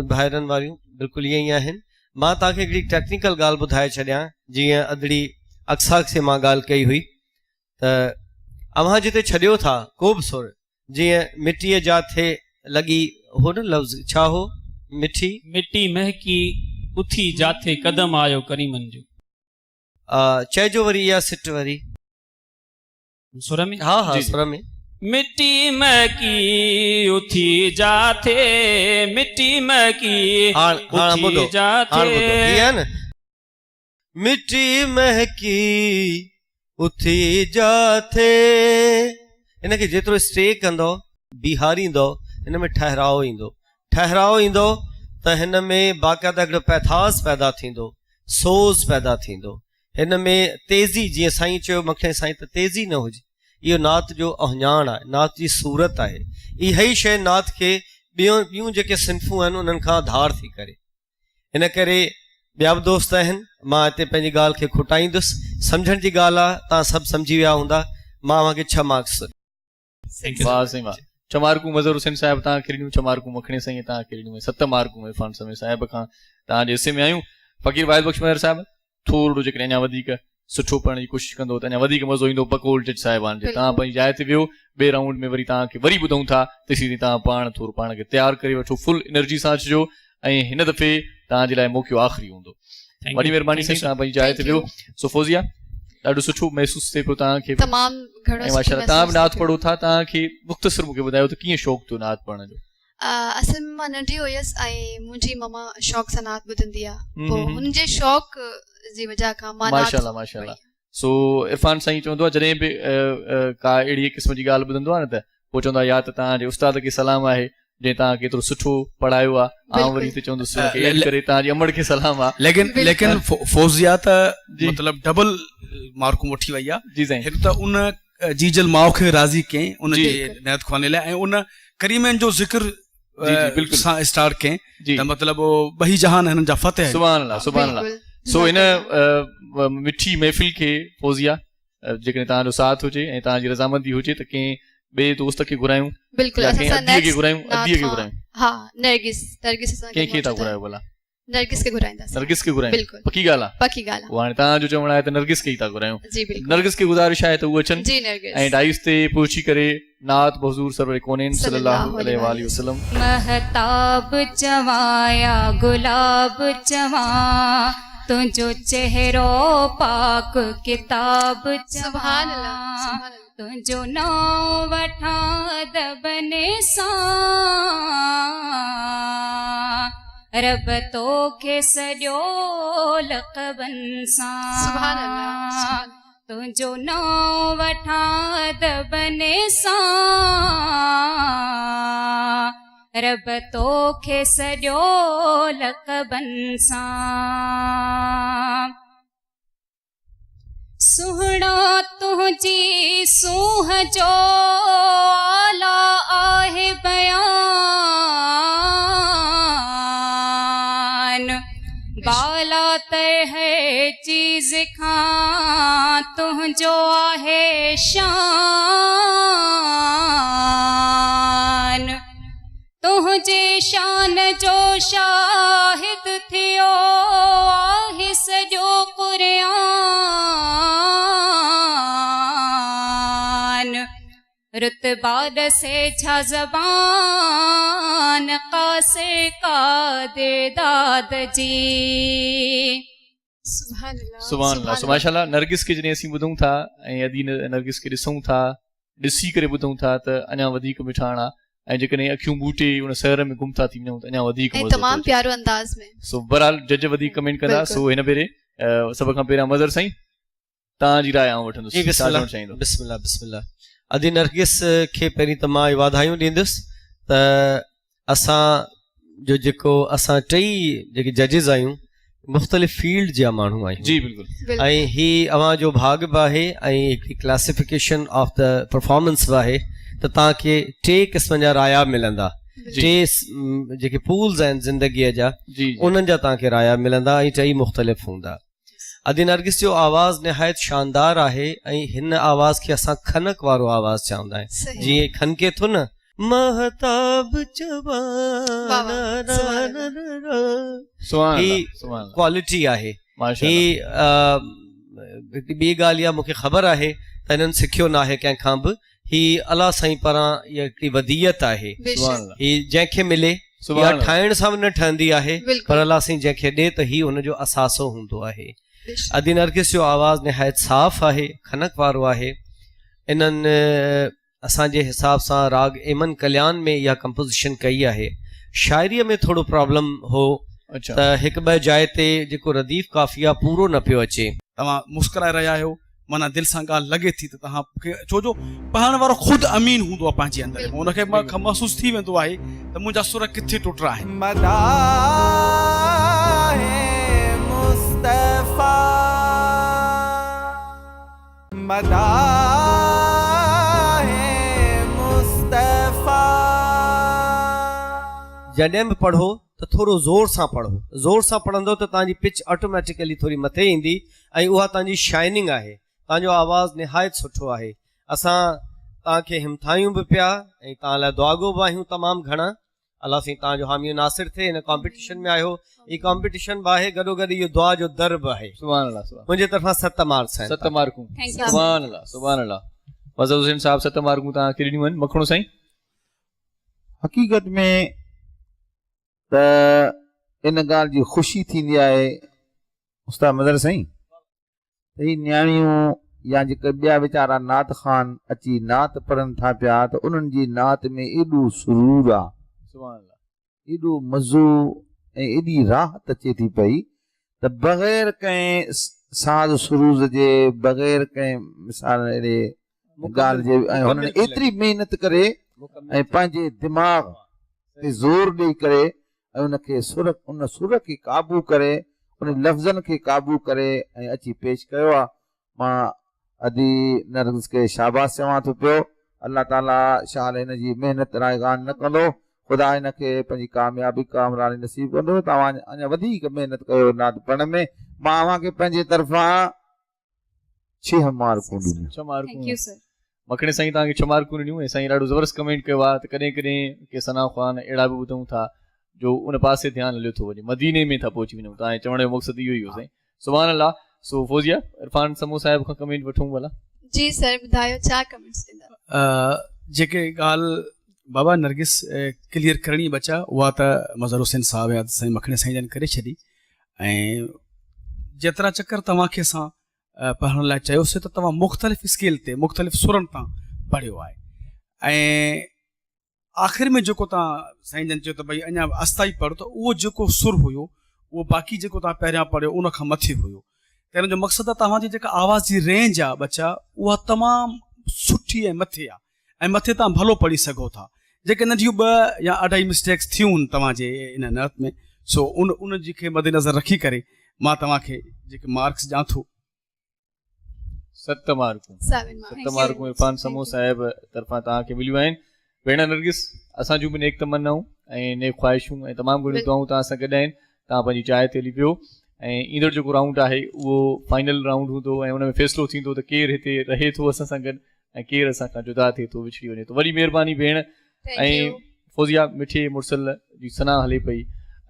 भाइरनि वारियूं बिल्कुलु ईअं ई आहिनि। मां तव्हांखे हिकिड़ी टेक्निकल ॻाल्हि ॿुधाए छॾियां, जीअं अदड़ी अक्सा से मां ॻाल्हि कई हुई त अव्हां जिते छॾियो था को बि सुर, जीअं मिटीअ जा थे लॻी, हो न लफ़्ज़ छा हो? मिटी महकी उथी जाथे कदम आयो करीमन जो। चइजो वरी इहा सिट वरी सुर में। हा हा सुर में। मिट्टी महकी उथी जाथे, मिट्टी महकी उथी जाथे, मिट्टी महकी उथी जाथे। इनखे जेतिरो स्टे कंदो बीहारींदो, हिन में ठहराव ईंदो त हिन में बाक़ाइदा हिकिड़ो पैथास पैदा थींदो, सोज़ पैदा थींदो। हिन में तेज़ी, जीअं साईं चयो मखणे साईं त तेज़ी न हुजे, इहो नात जो अहञाण आहे, नात जी सूरत आहे। इहा ई शइ नात खे ॿियूं जेके सिन्फ़ूं आहिनि उन्हनि खां धार थी करे। इन करे ॿिया बि दोस्त आहिनि, मां हिते पंहिंजी ॻाल्हि खे खुटाईंदुसि। सम्झण जी ॻाल्हि आहे, तव्हां सभु सम्झी विया हूंदा। मां अव्हांखे 6 मार्क्स। 6 मार्कूं मज़हर हुसैन साहिब तव्हांखे ॾिनियूं, 6 मार्कूं मखणे साईं तव्हांखे ॾिनियूं, 7 मार्कूं इरफान समय साहिब खां तव्हांजे हिसे में आयूं। फ़क़ीर वाहिद बख़्श महर साहिब थोरो जेकॾहिं अञा वधीक सुठो पढ़ण जी कोशिशि कंदो त अञा वधीक मज़ो ईंदो बक़ौल जज साहिबान जे। तव्हां पंहिंजी जाइ ते वियो, ॿिए राउंड में वरी तव्हांखे वरी ॿुधूं था, तेसीं तव्हां पाण थोरो पाण खे तयारु करे वठो, फुल एनर्जी सां अचिजो, ऐं हिन दफ़े तव्हांजे लाइ मौक़ो आख़िरी हूंदो। वॾी महिरबानी साईं, तव्हां पंहिंजी जाइ ते वियो। सो फौज़िया, ॾाढो सुठो महसूसु थिए पियो तव्हांखे। माशाल्लाह, तव्हां बि नात पढ़ो था, तव्हांखे मुख़्तसिर मूंखे ॿुधायो त कीअं शौक़ु थियो नात पढ़ण जो? असल में मां नंढी हुयसि ऐं मुंहिंजी ममा शौक़ सां नात ॿुधंदी आहे, पोइ हुन जे शौक़ जी वजह खां मां माशाल्लाह माशाल्लाह। सो इरफान साईं चवंदो आहे जॾहिं बि का अहिड़ी क़िस्म जी ॻाल्हि ॿुधंदो आहे न, त पोइ चवंदो आहे या त तव्हांजे उस्ताद खे सलाम आहे जंहिं तव्हांखे एतिरो सुठो पढ़ायो आहे, ऐं वरी हिते चवंदुसि तव्हांजी अमड़ खे सलाम आहे। लेकिन फौज़िया त मतिलबु डबल मार्कूं वठी वई आहे। जी साईं। हिकु त उन जीजल माउ खे राज़ी कयईं उन जे निहत ख़ाने लाइ, ऐं उन करीमनि जो ज़िक्र सां स्टार्ट कयईं, त मतिलबु ॿई जहान हिननि जा फ़तह। सुभान अल्लाह सुभान अल्लाह। सो इन मिठी महफ़िल खे फौज़िया जेकॾहिं तव्हांजो साथ हुजे ऐं तव्हांजी रज़ामंदी हुजे त कंहिं ॿिए दोस्त खे घुरायूं बिल्कुलु या असां कंहिं सां अदीअ खे next घुरायूं नात अदीअ खे खां- घुरायूं हा नरगिस असां कंहिंखे था घुरायो भला नरगिस खे घुराईंदासीं नरगिस खे घुरायूं बिल्कुलु पकी ॻाल्हि आहे पकी ॻाल्हि उहा हाणे तव्हांजो चवणु आहे त नरगिस खे ई था घुरायूं आहे जी बिल्कुलु नरगिस खे गुज़ारिश आहे त उहे अचनि जी नरगिस ऐं डाइस ते पहुची करे नात हुज़ूर सरवर कोनेन सल्लल्लाहु अलैहि वसल्लम महताब चवाया गुलाब चवा तुंहिंजो चेहरो पाक किताब सुभान चवा अल्लाह सुभान अल्लाह तुंहिंजो नाम वठां दबने सां रब तोखे सॼो लक़बन सुभान अल्लाह सां सुभान तुंहिंजो नाम वठां दबने सां रब तोखे सॼो लक़बन सां सुहिणा तुंहिंजी सूंह जो आला आहे बयान बाला तहे चीज़ खां तुंहिंजो आहे शान तुंहिंजे शान जो शाहिद थियो आहे सॼो क़ुरान रुतबा से छा ज़बान कासे का दे दाद जी सुभान अल्लाह सुभान अल्लाह सो माशाल्लाह नरगिस खे जॾहिं असीं ॿुधूं था ऐं अदी नरगिस खे ॾिसूं था ॾिसी करे ॿुधूं था त अञा वधीक मिठाण आहे ऐं जेकॾहिं अखियूं बूटे उन शहर में गुम था थी वञूं त अञा वधीक ऐं मज़ो थो तमामु अचे। प्यारो अंदाज़ में सो बहरहाल जज वधीक कमेंट कंदा बिल्कुलु। सो हिन भेरे सभ खां पहिरियां मदर साईं तव्हांजी राय आउं जी वठंदुसि छा बिस्मिल्लाह चवणु चाहींदो बिस्मिल्लाह बिस्मिल्लाह अदी नरगिस खे पहिरीं त मां वाधायूं ॾींदुसि त असां जो जेको असां टई जेके जजिस आहियूं मुख़्तलिफ़ फील्ड जा माण्हू आहियूं जी बिल्कुलु बिल्कुलु ऐं ही अवां जो भाग बि आहे ऐं हिकिड़ी क्लासिफिकेशन ऑफ द परफॉर्मेंस बि आहे त तव्हांखे टे क़िस्म जा राया मिलंदा टे जेके पूल्स आहिनि ज़िंदगीअ जा जी उन्हनि जा तव्हांखे राया मिलंदा ऐं टई मुख़्तलिफ़ हूंदा अदी नरगिस जो आवाज़ निहायत शानदार आहे ऐं हिन आवाज़ खे असां खनक वारो आवाज़ चवंदा आहियूं सही जीअं खनके थो न महताब वाह, सुभान सुभान ही अल्लाह सुभान अल्लाह क्वालिटी आहे माशाल्लाह ही ॿी ॻाल्हि इहा मूंखे ख़बर आहे त हिननि सिखियो न आहे कंहिंखां बि ही अलाह साईं पारां इहा हिकिड़ी वदियत आहे बेशक सुभान अल्लाह ही जंहिंखे मिले सुभान इहा अल्लाह ठाहिण सां बि न ठहंदी आहे बिल्कुलु। पर अलाह साईं जंहिंखे ॾे त ही हुनजो असासो हूंदो आहे बेशक अदी नरगिस जो आवाज़ निहायत साफ़ आहे खनक वारो आहे इन्हनि असांजे हिसाब सां राग एमन कल्याण में इहा कंपोज़िशन कई आहे शाइरीअ में थोरो प्रॉब्लम हो अच्छा त हिकु ॿ जाइ ते जेको रदीफ़ काफ़िया पूरो न पियो अचे तव्हां मुस्कुराए रहिया आहियो माना दिलि सां ॻाल्हि लॻे थी त तव्हां छो जो पढ़ण वारो ख़ुदि अमीन हूंदो आहे पंहिंजे अंदरि हुनखे महसूसु थी वेंदो आहे त मुंहिंजा सुर किथे टुटरा आहिनि जॾहिं बि पढ़ो त थोरो ज़ोर सां पढ़ंदो त तव्हांजी पिच ऑटोमेटिकली थोरी मथे ईंदी ऐं उहा तव्हांजी शाइनिंग आहे तव्हांजो आवाज़ निहायत सुठो आहे असां तव्हांखे हिमथायूं बि पिया ऐं तव्हां लाइ दुआगो बि आहियूं तमामु घणा अलाह साईं तव्हांजो हामी नासिर थिए हिन कॉम्पिटिशन में आहियो ही कॉम्पिटिशन बि आहे गॾोगॾु इहो दुआ जो दर बि आहे सुभान अल्लाह सुभान मुंहिंजे तरफ़ां 7 मार्क्स आहिनि 7 मार्कूं Thank you. सुभान अल्लाह सुभान अल्लाह मज़हर हुसैन साहब 7 मार्कूं तव्हांखे ॾिनियूं आहिनि मखणो साईं हक़ीक़त में त इन ॻाल्हि जी ख़ुशी थींदी आहे उस्ताद मदर साईं त ही न्याणियूं या जेके ॿिया वीचारा नात ख़ान अची नात पढ़नि था पिया त उन्हनि जी नात में एॾो सुरूर आहे सुभान अल्लाह एॾो मज़ो ऐं एॾी राहत अचे थी पई त बग़ैर कंहिं साज़ सुरूज़ जे बग़ैर कंहिं मिसाल अहिड़े ॻाल्हि जे ऐं हुननि एतिरी महिनत करे ऐं पंहिंजे दिमाग़ ते ज़ोर ॾेई करे ऐं उनखे उन सुर खे क़ाबू करे उन लफ़्ज़नि खे क़ाबू करे ऐं अची पेश कयो आहे मां अदी नरगिस खे शाबाश चवां थो पियो अल्लाह ताला शाल हिन जी महिनत रायगान न कंदो ख़ुदा हिनखे पंहिंजी कामयाबी कामरानी नसीब कंदो तव्हां अञा वधीक महिनत कयो नात पढ़ण में मां अव्हांखे पंहिंजे तरफ़ां 6 मार्कूं ॾिनियूं। 6 मार्कूं। Thank U sir. मखणे साईं तव्हांखे 6 मार्कूं ॾिनियूं ऐं साईं ॾाढो ज़बरदस्त कमेंट कयो आहे त कॾहिं कॾहिं के सना ख़ान अहिड़ा बि ॿुधूं था जो उन पासे ध्यानु हलियो थो वञे, मदीने में था पहुची वञूं। तव्हांजे चवण जो मक़सदु इहो ई हो साईं। सुभाणे अल्लाह। सो फौजिया इरफान समो साहिब खां कमेंट वठूं भला। जी सर ॿुधायो छा कमेंट्स ॾींदा। जेके ॻाल्हि बाबा नरगिस क्लियर करणी बचा उहा त मज़हर हुसैन साहिब या साईं मखणे साईं जन करे छॾी। ऐं जेतिरा चकर तव्हांखे असां पढ़ण लाइ चयोसीं त तव्हां मुख़्तलिफ़ स्केल ते मुख़्तलिफ़ सुरनि तां पढ़ियो आहे। ऐं आख़िर में जेको तव्हां साईं जन चयो त भई अञा अस्थाई पढ़ो, त उहो जेको सुर हुयो उहो बाक़ी जेको तव्हां पहिरियां पढ़ियो उन खां मथे हुयो। त हिन जो मक़सदु आहे तव्हांजी जेका आवाज़ जी रेंज आहे बचा उहा तमामु सुठी ऐं मथे आहे, ऐं मथे तव्हां भलो पढ़ी सघो था। जेके नंढियूं 2 या 2.5 मिस्टेक्स थियूं आहिनि तव्हांजे इन नत में, सो उन जी खे मद्देनज़र रखी करे मां तव्हांखे जेके मार्क्स ॾियां थो 7 मार्कूं। 7 मार्कूं इरफान समो साहिब तरफ़ां तव्हांखे मिलियूं आहिनि। भेण नरगिस असां जूं बि नेक तमन्नाऊं ऐं नेक ख़्वाहिशूं ऐं तमामु घणियूं दुआऊं तव्हां सां गॾु आहिनि। तव्हां पंहिंजी जाइ ते हली पियो ऐं ईंदड़ जेको राउंड आहे उहो फाइनल राउंड हूंदो ऐं हुन में फ़ैसिलो थींदो त केरु हिते रहे थो असां सां गॾु ऐं केरु असां खां जुदा थिए थो, विछड़ी वञे थो। वॾी महिरबानी भेण। ऐं फौजिया मिठे मुर्सल जी सना हले पई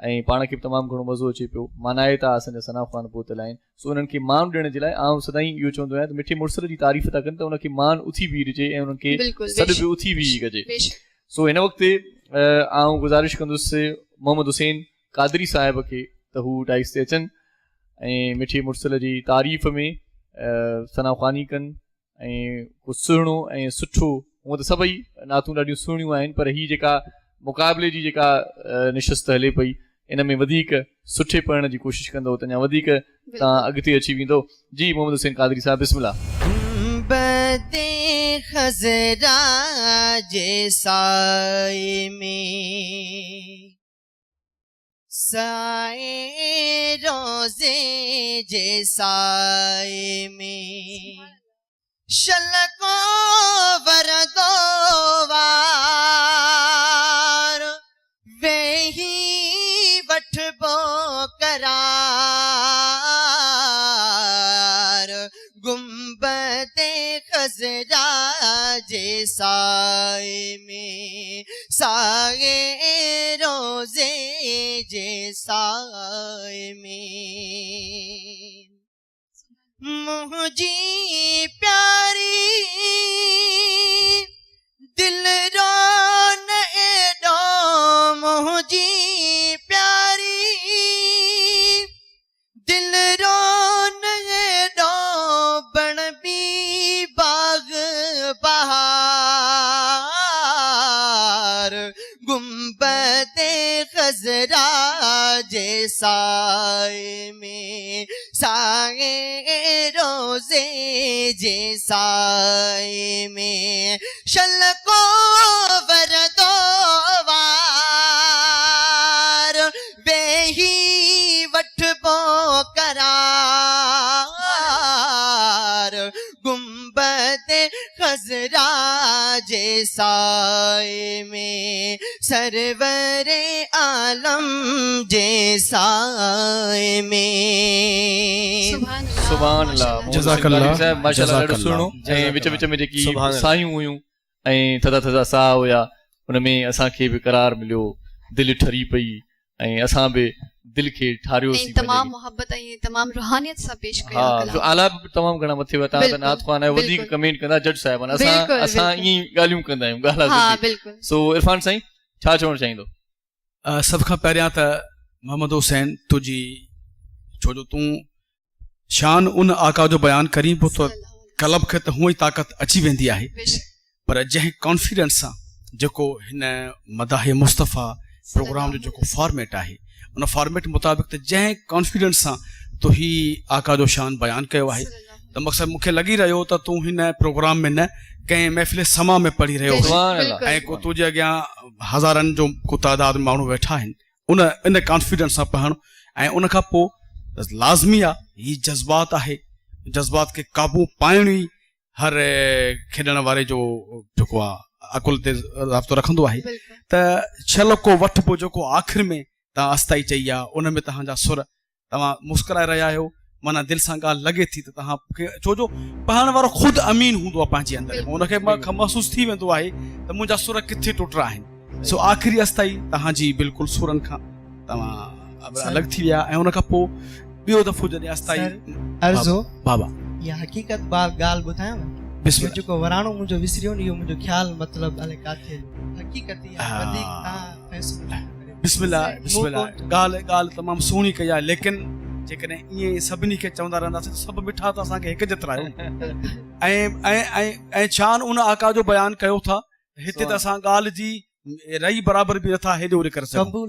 ऐं पाण खे बि तमामु घणो मज़ो अचे पियो। मानाए था असांजा सना ख़ान पहुतल आहिनि, सो उन्हनि खे मान ॾियण जे लाइ आउं सदाईं इहो चवंदो आहियां त मिठे मुर्सल जी तारीफ़ था कनि त उनखे मान उथी बि ॾिजे ऐं उन्हनि खे सॾु बि उथी बि कजे। सो हिन वक़्तु आउं गुज़ारिश कंदुसि मोहम्मद हुसैन कादरी साहिब खे त हू डाइस ते अचनि ऐं मिठे मुर्सल जी तारीफ़ में सना ख़ानी कनि ऐं कुझु सुहिणो ऐं सुठो। हूअं त सभई नातूं ॾाढियूं सुहिणियूं आहिनि, पर हीअ जेका मुक़ाबले जी जेका निशस्त हले पई इन में वधीक सुठे पढ़ण जी कोशिशि कंदो त अञा वधीक तव्हां अॻिते अची वेंदो। जी मोहम्मद हुसैन कादरी साहिब बिस्मिल्लाह। खज़रा जे साए में साए रोज़े जे साए में शलको वरदो वार वेही वठबो करार गुंबदे खज़रा जे साए में साए रोज़े जे साए में मुझी प्यारी दिल रोन एडो मुझी प्यारी दिल रोन एडो बण बी बाग बहार गुंबदे खज़रा जे साए में साए रोज़े जे साए में शलको वरदो वार वेही वठबो करार गुंबदे खज़रा जे साए में सरवरे आलम जे साए में। सुभान अल्लाह। जज़ाकल्लाह साहिब माशाअल्लाह ॾाढो सुहिणो ऐं विच विच में जेकी सायूं हुयूं ऐं थधा थधा साह हुया हुन में असांखे बि करार मिलियो, दिलि ठरी पई ऐं असां बि दिलि खे ठारियोसीं। तमामु मोहब्बत ऐं तमामु रूहानियत सां पेश कयो। हा आला बि तमामु घणा मथे हुआ। तव्हां त नात ख़ान आहियो, वधीक कमेंट कंदा जज साहिबान, असां ईअं ॻाल्हियूं कंदा आहियूं ॻाल्हि। सो इरफान साईं छा चवणु चाहींदो? सभ खां पहिरियां त मोहम्मद हुसैन तुंहिंजी छो जो तूं शान उन आका जो बयानु करी पोइ त कलब खे त हूअं ई ताक़त अची वेंदी आहे, पर जंहिं कॉन्फिडेंस सां जेको हिन मदाह मुस्तफ़ा प्रोग्राम जो जेको फॉर्मेट आहे उन फॉर्मेट मुताबिक़ त जंहिं कॉन्फिडेंस सां तूं ही आका जो शान बयानु कयो आहे त मक़सदु मूंखे लॻी रहियो त तूं हिन प्रोग्राम में न कंहिं महफ़िल समा में पढ़ी रहियो ऐं को तुंहिंजे अॻियां हज़ारनि जो को तइदाद माण्हू वेठा आहिनि इन कॉन्फिडेंस सां पढ़णु। ऐं उन खां पोइ लाज़मी आहे हीअ जज़्बात आहे, जज़्बात खे क़ाबू पाइण ई हर खेॾण वारे जो जेको आहे अकुल ते राब्तो रखंदो आहे। त छलको वठिबो जेको आख़िर में तव्हां अस्थाई चई आहे उन में तव्हांजा सुर तव्हां मुस्कुराए रहिया आहियो, माना दिलि सां ॻाल्हि लॻे थी त तव्हां छो जो पढ़ण वारो ख़ुदि अमीन हूंदो आहे पंहिंजे अंदरि हुनखे महसूस थी वेंदो आहे त मुंहिंजा सुर किथे टुटरा आहिनि। सो आख़िरी अस्ताई तव्हांजी बिल्कुलु सुरनि खां तव्हां अलॻि थी विया ऐं हुन खां पोइ ॿियो दफ़ो जॾहिं अस्ताई बाबा इहा हक़ीक़त ॻाल्हि ॿुधायांव जेको वराणो मुंहिंजो विसरियो न इहो मुंहिंजो ख़्यालु मतिलबु अलाए काथे हक़ीक़त बिस्मिल्लाह बिस्मिल्लाह ॻाल्हि तमामु सुहिणी कई आहे लेकिन जेकॾहिं ईअं सभिनी खे चवंदा रहंदासीं त सभु मिठा त असांखे हिकु जेतिरा आहियो ऐं छा उन आका जो बयानु कयो था हिते त असां ॻाल्हि जी रही बराबरि बि नथा हेॾे होॾे करे सघूं।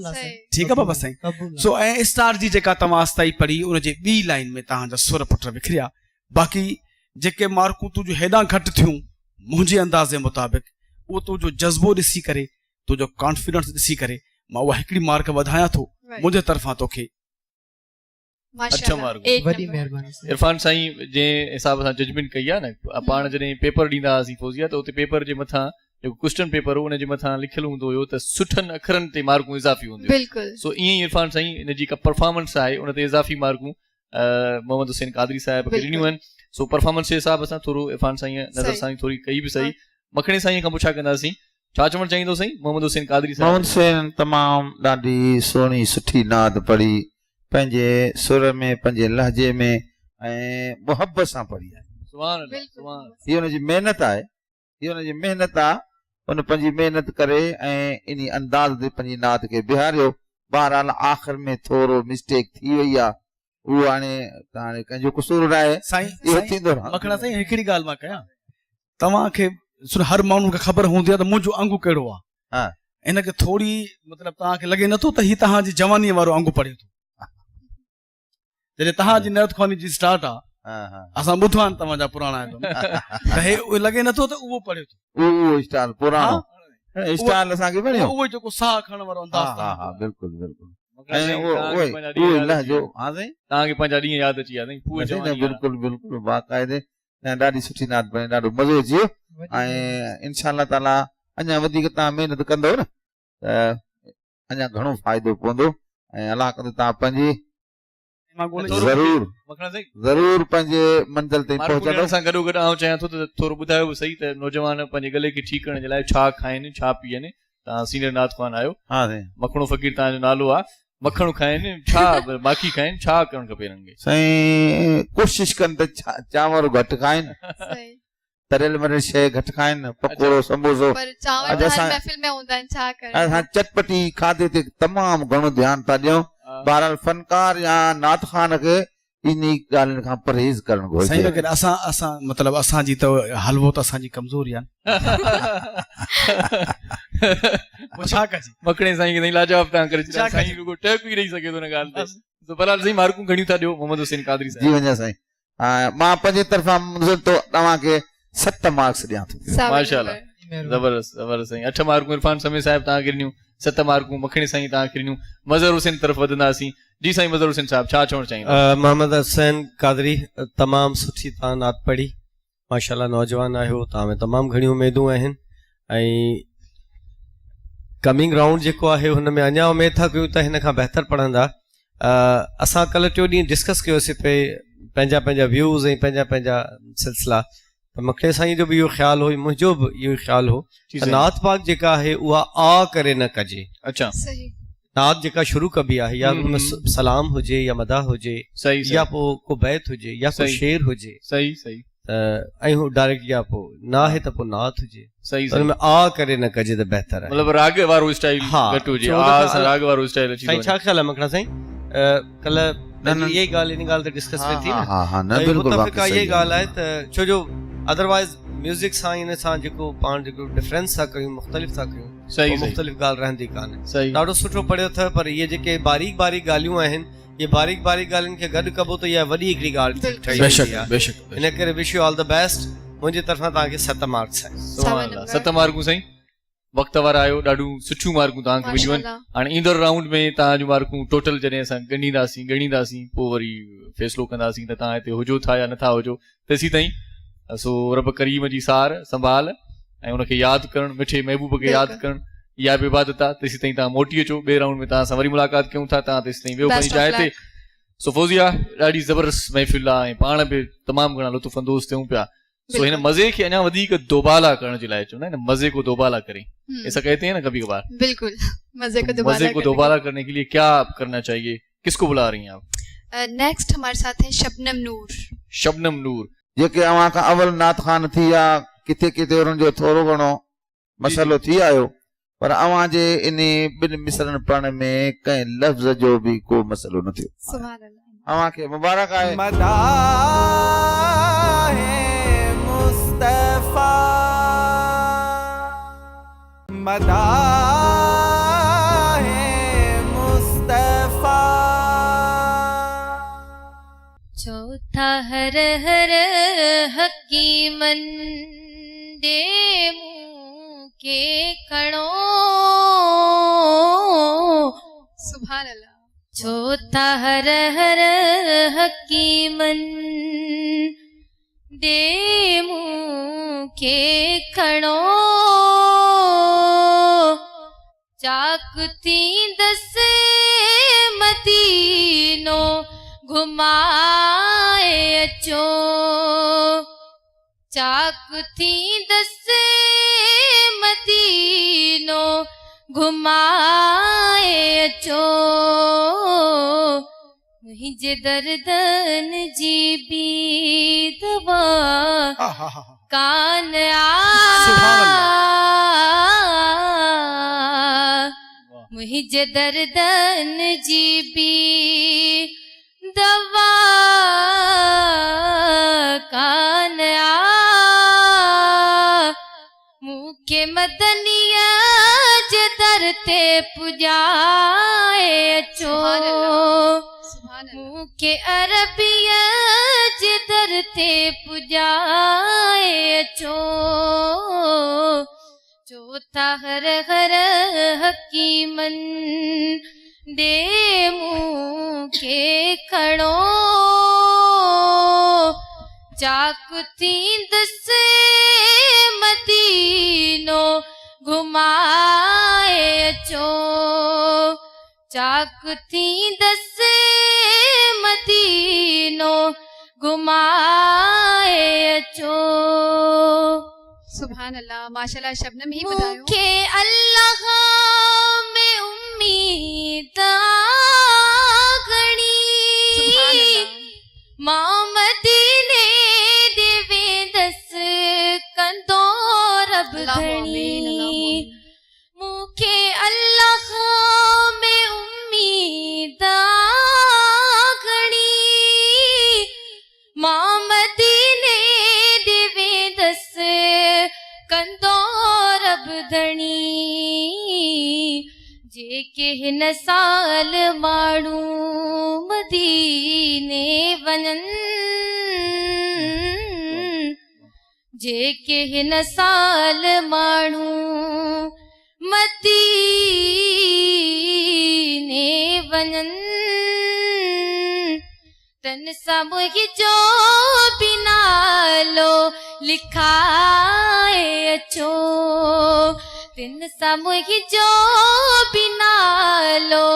ठीकु आहे बाबा साईं। सो ऐं स्टार जी जेका तव्हां अस्ताई पढ़ी उनजे ॿी लाइन में तव्हांजा सुर पुट विखरिया। बाक़ी जेके मार्कूं तुंहिंजो हेॾां घटि थियूं मुंहिंजे अंदाज़े मुताबिक़ उहो तुंहिंजो जज़्बो ॾिसी करे तुंहिंजो कॉन्फिडेंस ॾिसी करे मां उहा हिकिड़ी मार्क वधायां थो मुंहिंजे तरफ़ां तोखे। अच्छा मार्क वॾी महिरबानी इरफान साईं जे हिसाब सां जजमेंट कई आहे न पाण जॾहिं पेपर ॾींदा हुआसीं फौजिया त उते पेपर जे मथां जेको क्वेश्चन पेपर हो उन जे मथां लिखियलु हूंदो हुयो त सुठनि अखरनि ते मार्कूं इज़ाफ़ी हूंदियूं। सो ईअं ई इरफान साईं इन जी का परफॉर्मेंस आहे उन ते इज़ाफ़ी मार्कूं मोहम्मद हुसैन कादरी साहिब खे ॾिनियूं आहिनि। सो परफॉर्मेंस जे हिसाब सां थोरो इरफान साईं नज़र सां थोरी कई बि सही। मखणे साईं खां पुछा कंदासीं छा चवणु चाहींदो साईं मोहम्मद हुसैन कादरी साहिब? मोहम्मद हुसैन तमामु ॾाढी सुहिणी सुठी नात पढ़ी पंहिंजे सुर में पंहिंजे लहजे में ऐं मुहबत सां पढ़ी आहे। हीअ हुनजी महिनत आहे हीअ हुनजी महिनत आहे उन पंहिंजी महिनत करे ऐं इन अंदाज़ ते पंहिंजी नात खे बिहारियो। बहरहाल आख़िर में थोरो मिस्टेक थी वई आहे उहो हाणे कंहिंजो कसूर न आहे साईं। इहो थींदो मखणा साईं हिकिड़ी ॻाल्हि मां कयां तव्हांखे हर माण्हू खे ख़बर हूंदी आहे त मुंहिंजो अंगु कहिड़ो आहे इनखे थोरी मतिलबु तव्हांखे लॻे नथो त हीअ तव्हांजी जवानीअ वारो अंगु पढ़े थो जॾहिं तव्हांजी नैत ख़्वानी जी स्टार्ट आहे असां ॿुधो आहे तव्हांजा पुराणा त हे लॻे नथो त उहो पढ़े थो उहो स्टाइल पुराणो स्टाइल असांखे वणियो उहो जेको साह खणण वारो अंदाज़। हा बिल्कुलु बिल्कुलु तव्हांखे पंहिंजा ॾींहं यादि अची विया बिल्कुलु बिल्कुलु बाक़ाइदे ॾाढी सुठी नात बणे ॾाढो मज़ो अची वियो ऐं इंशाअल्लाह ताला अञा वधीक तव्हां महिनत कंदव न त अञा घणो फ़ाइदो पवंदो ऐं अलाह कंदो तव्हां पंहिंजी ज़रूर पंहिंजे मंज़िल ते पहुचंदो। सां गॾो गॾु आउं चाहियां थो त थोरो ॿुधायो सही त नौजवान पंहिंजे गले खे ठीकु करण जे लाइ छा खाइनि छा पीअनि। तव्हां सीनियर नात ख़्वान आहियो मखणो फ़कीर तव्हांजो नालो आहे मखण खाइनि छा माखी खाइनि छा करणु खपे हिननि खे? साईं कोशिशि कनि त चांवर घटि खाइनि तरियल मरियल शइ घटि खाइनि पकोड़ो समोसो असां चटपटी खाधे ते तमामु घणो ध्यानु था ॾियूं। बहरहाल फनकार या नात खान खे इन ॻाल्हियुनि खां परहेज़ करणु घुरिजे। असां मतिलबु असांजी त हलवो त असांजी कमज़ोरी आहे मखणे साईं खे लाजवाब तव्हां करे छॾियो साईं रुगो टक ई ॾेई सघे थो हिन ॻाल्हि ते। बहरहाल साईं मार्कूं घणियूं था ॾियो मोहम्मद हुसैन कादरी साहिब? जी वञा साईं मां पंहिंजे तरफ़ां तव्हांखे 7 मार्क्स ॾियां थो। माशाअल्लाह ज़बरदस्त ज़बरदस्त साईं। 8 मार्कूं इरफान समय साहिब तव्हांखे ॾिनियूं 7 मार्कूं मखणे साईं तव्हांखे ॾिनियूं। मज़हर हुसैन तरफ़ वधंदासीं। जी साईं मज़हर हुसैन साहिब छा चवणु चाहींदा? मोहम्मद हुसैन कादरी तमामु सुठी तव्हां नात पढ़ी माशाअल्लाह नौजवान आहियो तव्हां में तमामु घणियूं उमेदूं आहिनि ऐं कमिंग राउंड जेको आहे हुन में अञा उमेद था कयूं त हिन खां बहितर पढ़ंदा। असां कल्ह टियों ॾींहुं डिस्कस कयोसीं पंहिंजा पंहिंजा व्यूज़ ऐं पंहिंजा पंहिंजा सिलसिला त मूंखे साईं जो बि इहो ख़्यालु हो मुंहिंजो बि इहो ख़्यालु हो त नात पाक जेका आहे उहा आ करे न कजे। अच्छा नात जेका शुरू कबी आहे या हुन सलाम हुजे या मदा हुजे या पोइ को बैत हुजे या को शेर हुजे सही सही ऐं हू डायरेक्ट या पोइ ना आहे त पोइ नात हुजे सही हुन में आ करे न कजे त बहितर आहे। मतिलबु राग वारो स्टाइल घटि हुजे राग वारो स्टाइल अची साईं छा ख़्याल आहे मखणा साईं? कल्ह इहा ॻाल्हि इन ॻाल्हि ते डिस्कस कई थी न मुतफ़िक़ इहा ॻाल्हि आहे त छो जो अदरवाइज़ म्यूज़िक सां इन सां जेको पाण जेको डिफरेंस था कयूं मुख़्तलिफ़ था कयूं मुख़्तलिफ़ ॻाल्हि रहंदी कान्हे। ॾाढो सुठो पढ़ियो अथव पर इहे जेके बारीक बारीक ॻाल्हियूं आहिनि इहे बारीक बारीक ॻाल्हियुनि खे गॾु कबो त इहा वॾी हिकिड़ी ॻाल्हि ठही। इन करे wish U all the best. मुंहिंजे तरफ़ां तव्हांखे 7 मार्क्स आहिनि। 7 मार्कूं साईं वक़्त वारा आहियो ॾाढियूं सुठियूं मार्कूं तव्हांखे मिलियूं आहिनि। हाणे ईंदड़ राउंड में तव्हांजूं मार्कूं टोटल जॾहिं असां ॻणींदासीं पोइ वरी फ़ैसिलो कंदासीं त तव्हां हिते हुजो था या नथा हुजो। तेसीं ताईं सो रब करीम जी सार संभाल ऐं उनखे यादि करणु मिठे महबूब खे यादि करणु इहा बि इबादत आहे। तेसीं ताईं तव्हां मोटी अचो ॿिए राउंड में तव्हां सां वरी मुलाक़ात कयूं था। तव्हां तेसीं ताईं वियो पंहिंजी जाइ ते सो फौजिया ॾाढी ज़बरदस्त महफ़िल आहे ऐं पाण बि तमामु घणा लुत्फ़ अंदोज़ थियूं पिया सो हिन मज़े खे अञा वधीक दोबाला करण जे लाइ चवंदा आहिनि मज़े को दोबाला करें ऐसा कहते हैं ना कभी कभार बिल्कुल मज़े को दोबाला करने के लिए क्या करना चाहिए किसको बुला रही हैं आप नेक्स्ट हमारे साथ है शबनम नूर जेके अवां खां अवल नात खान थी या किथे किथे उन्हनि जो थोरो घणो मसइलो थी आयो पर अवां जे इन ॿिनि मिसरनि पढ़ण में कंहिं लफ़्ज़ जो बि को मसइलो न थियो सुभान अल्लाह अवां खे मुबारक आहे मुस्तफा मुस्तफा चौथा हर हर हकीमन दे मुंह के खड़ो सुभान अल्लाह चौथा हर हर हकीमन दे मुंह के खड़ो चाकती दस मदीनो घुमाए अचो चाकती दस मदीनो घुमाए अचो मुझे दर्दन जी भी दवा कान मुझे दर्दन जी भी दवा कान मुके मदनिया जे दर ते पुजाए अचो मुके अरबिया जे दर ते पुजाए अचो चौथा हर हर हकीमन दे मुंह के खड़ो चाकती दस मदीनो घुमाए अचो चाकती दस मदीनो घुमाए अचो सुभान अल्लाह माशाल्लाह शबनम ही बतायो के अल्लाह में उम्मीद घणी मां मदीने देवे दस कंदो रब घणी मुखे अल्लाह में उम्मीद घणी मां मदीने देवे दस कंदो रब धणी जेके हिन साल माण्हू मदीने वञन जेके हिन साल माण्हू मदीने वञन तन सां मुंहिंजो बि नालो लिखाए अचो तिन सां मुंहिंजो बि नालो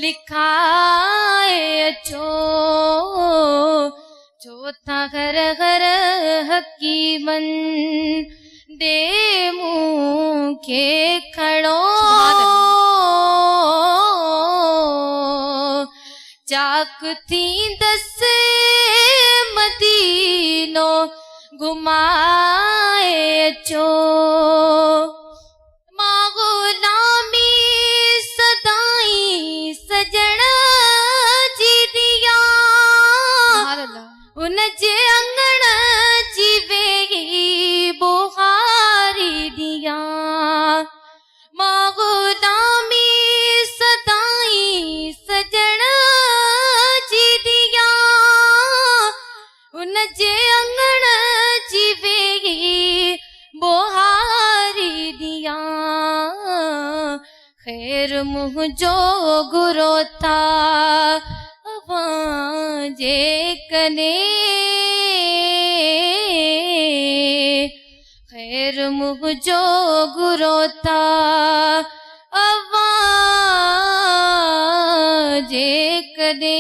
लिखाए अचो चौथा हर हर हकीमन दे मुंह के खड़ो चाकती दस मदीनो घुमाए अचो मां गुलामी सदाई सजण जी दिया उन जे अंगण जी वेही बुहारी दिया मां गुलामी सदाई सजण जी दिया उन जे अंगण जी वेही बुहारी दिया खैर मुंहिंजो घुरो था जे कने खैर मुंहिंजो घुरो था जे कने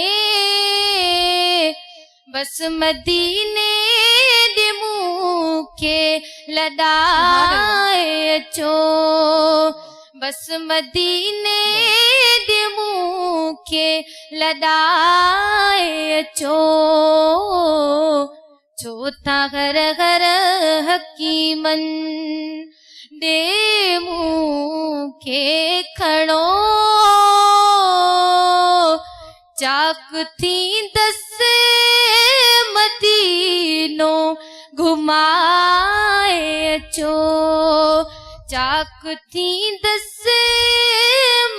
बस मदीने दे मूंखे लॾाए अचो बस मदीने दे मूंखे लॾाए अचो छो था घर घर हकीमन दे मूंखे खणो चाक थींदसि मदीनो घुमाए अचो चाक थींदसि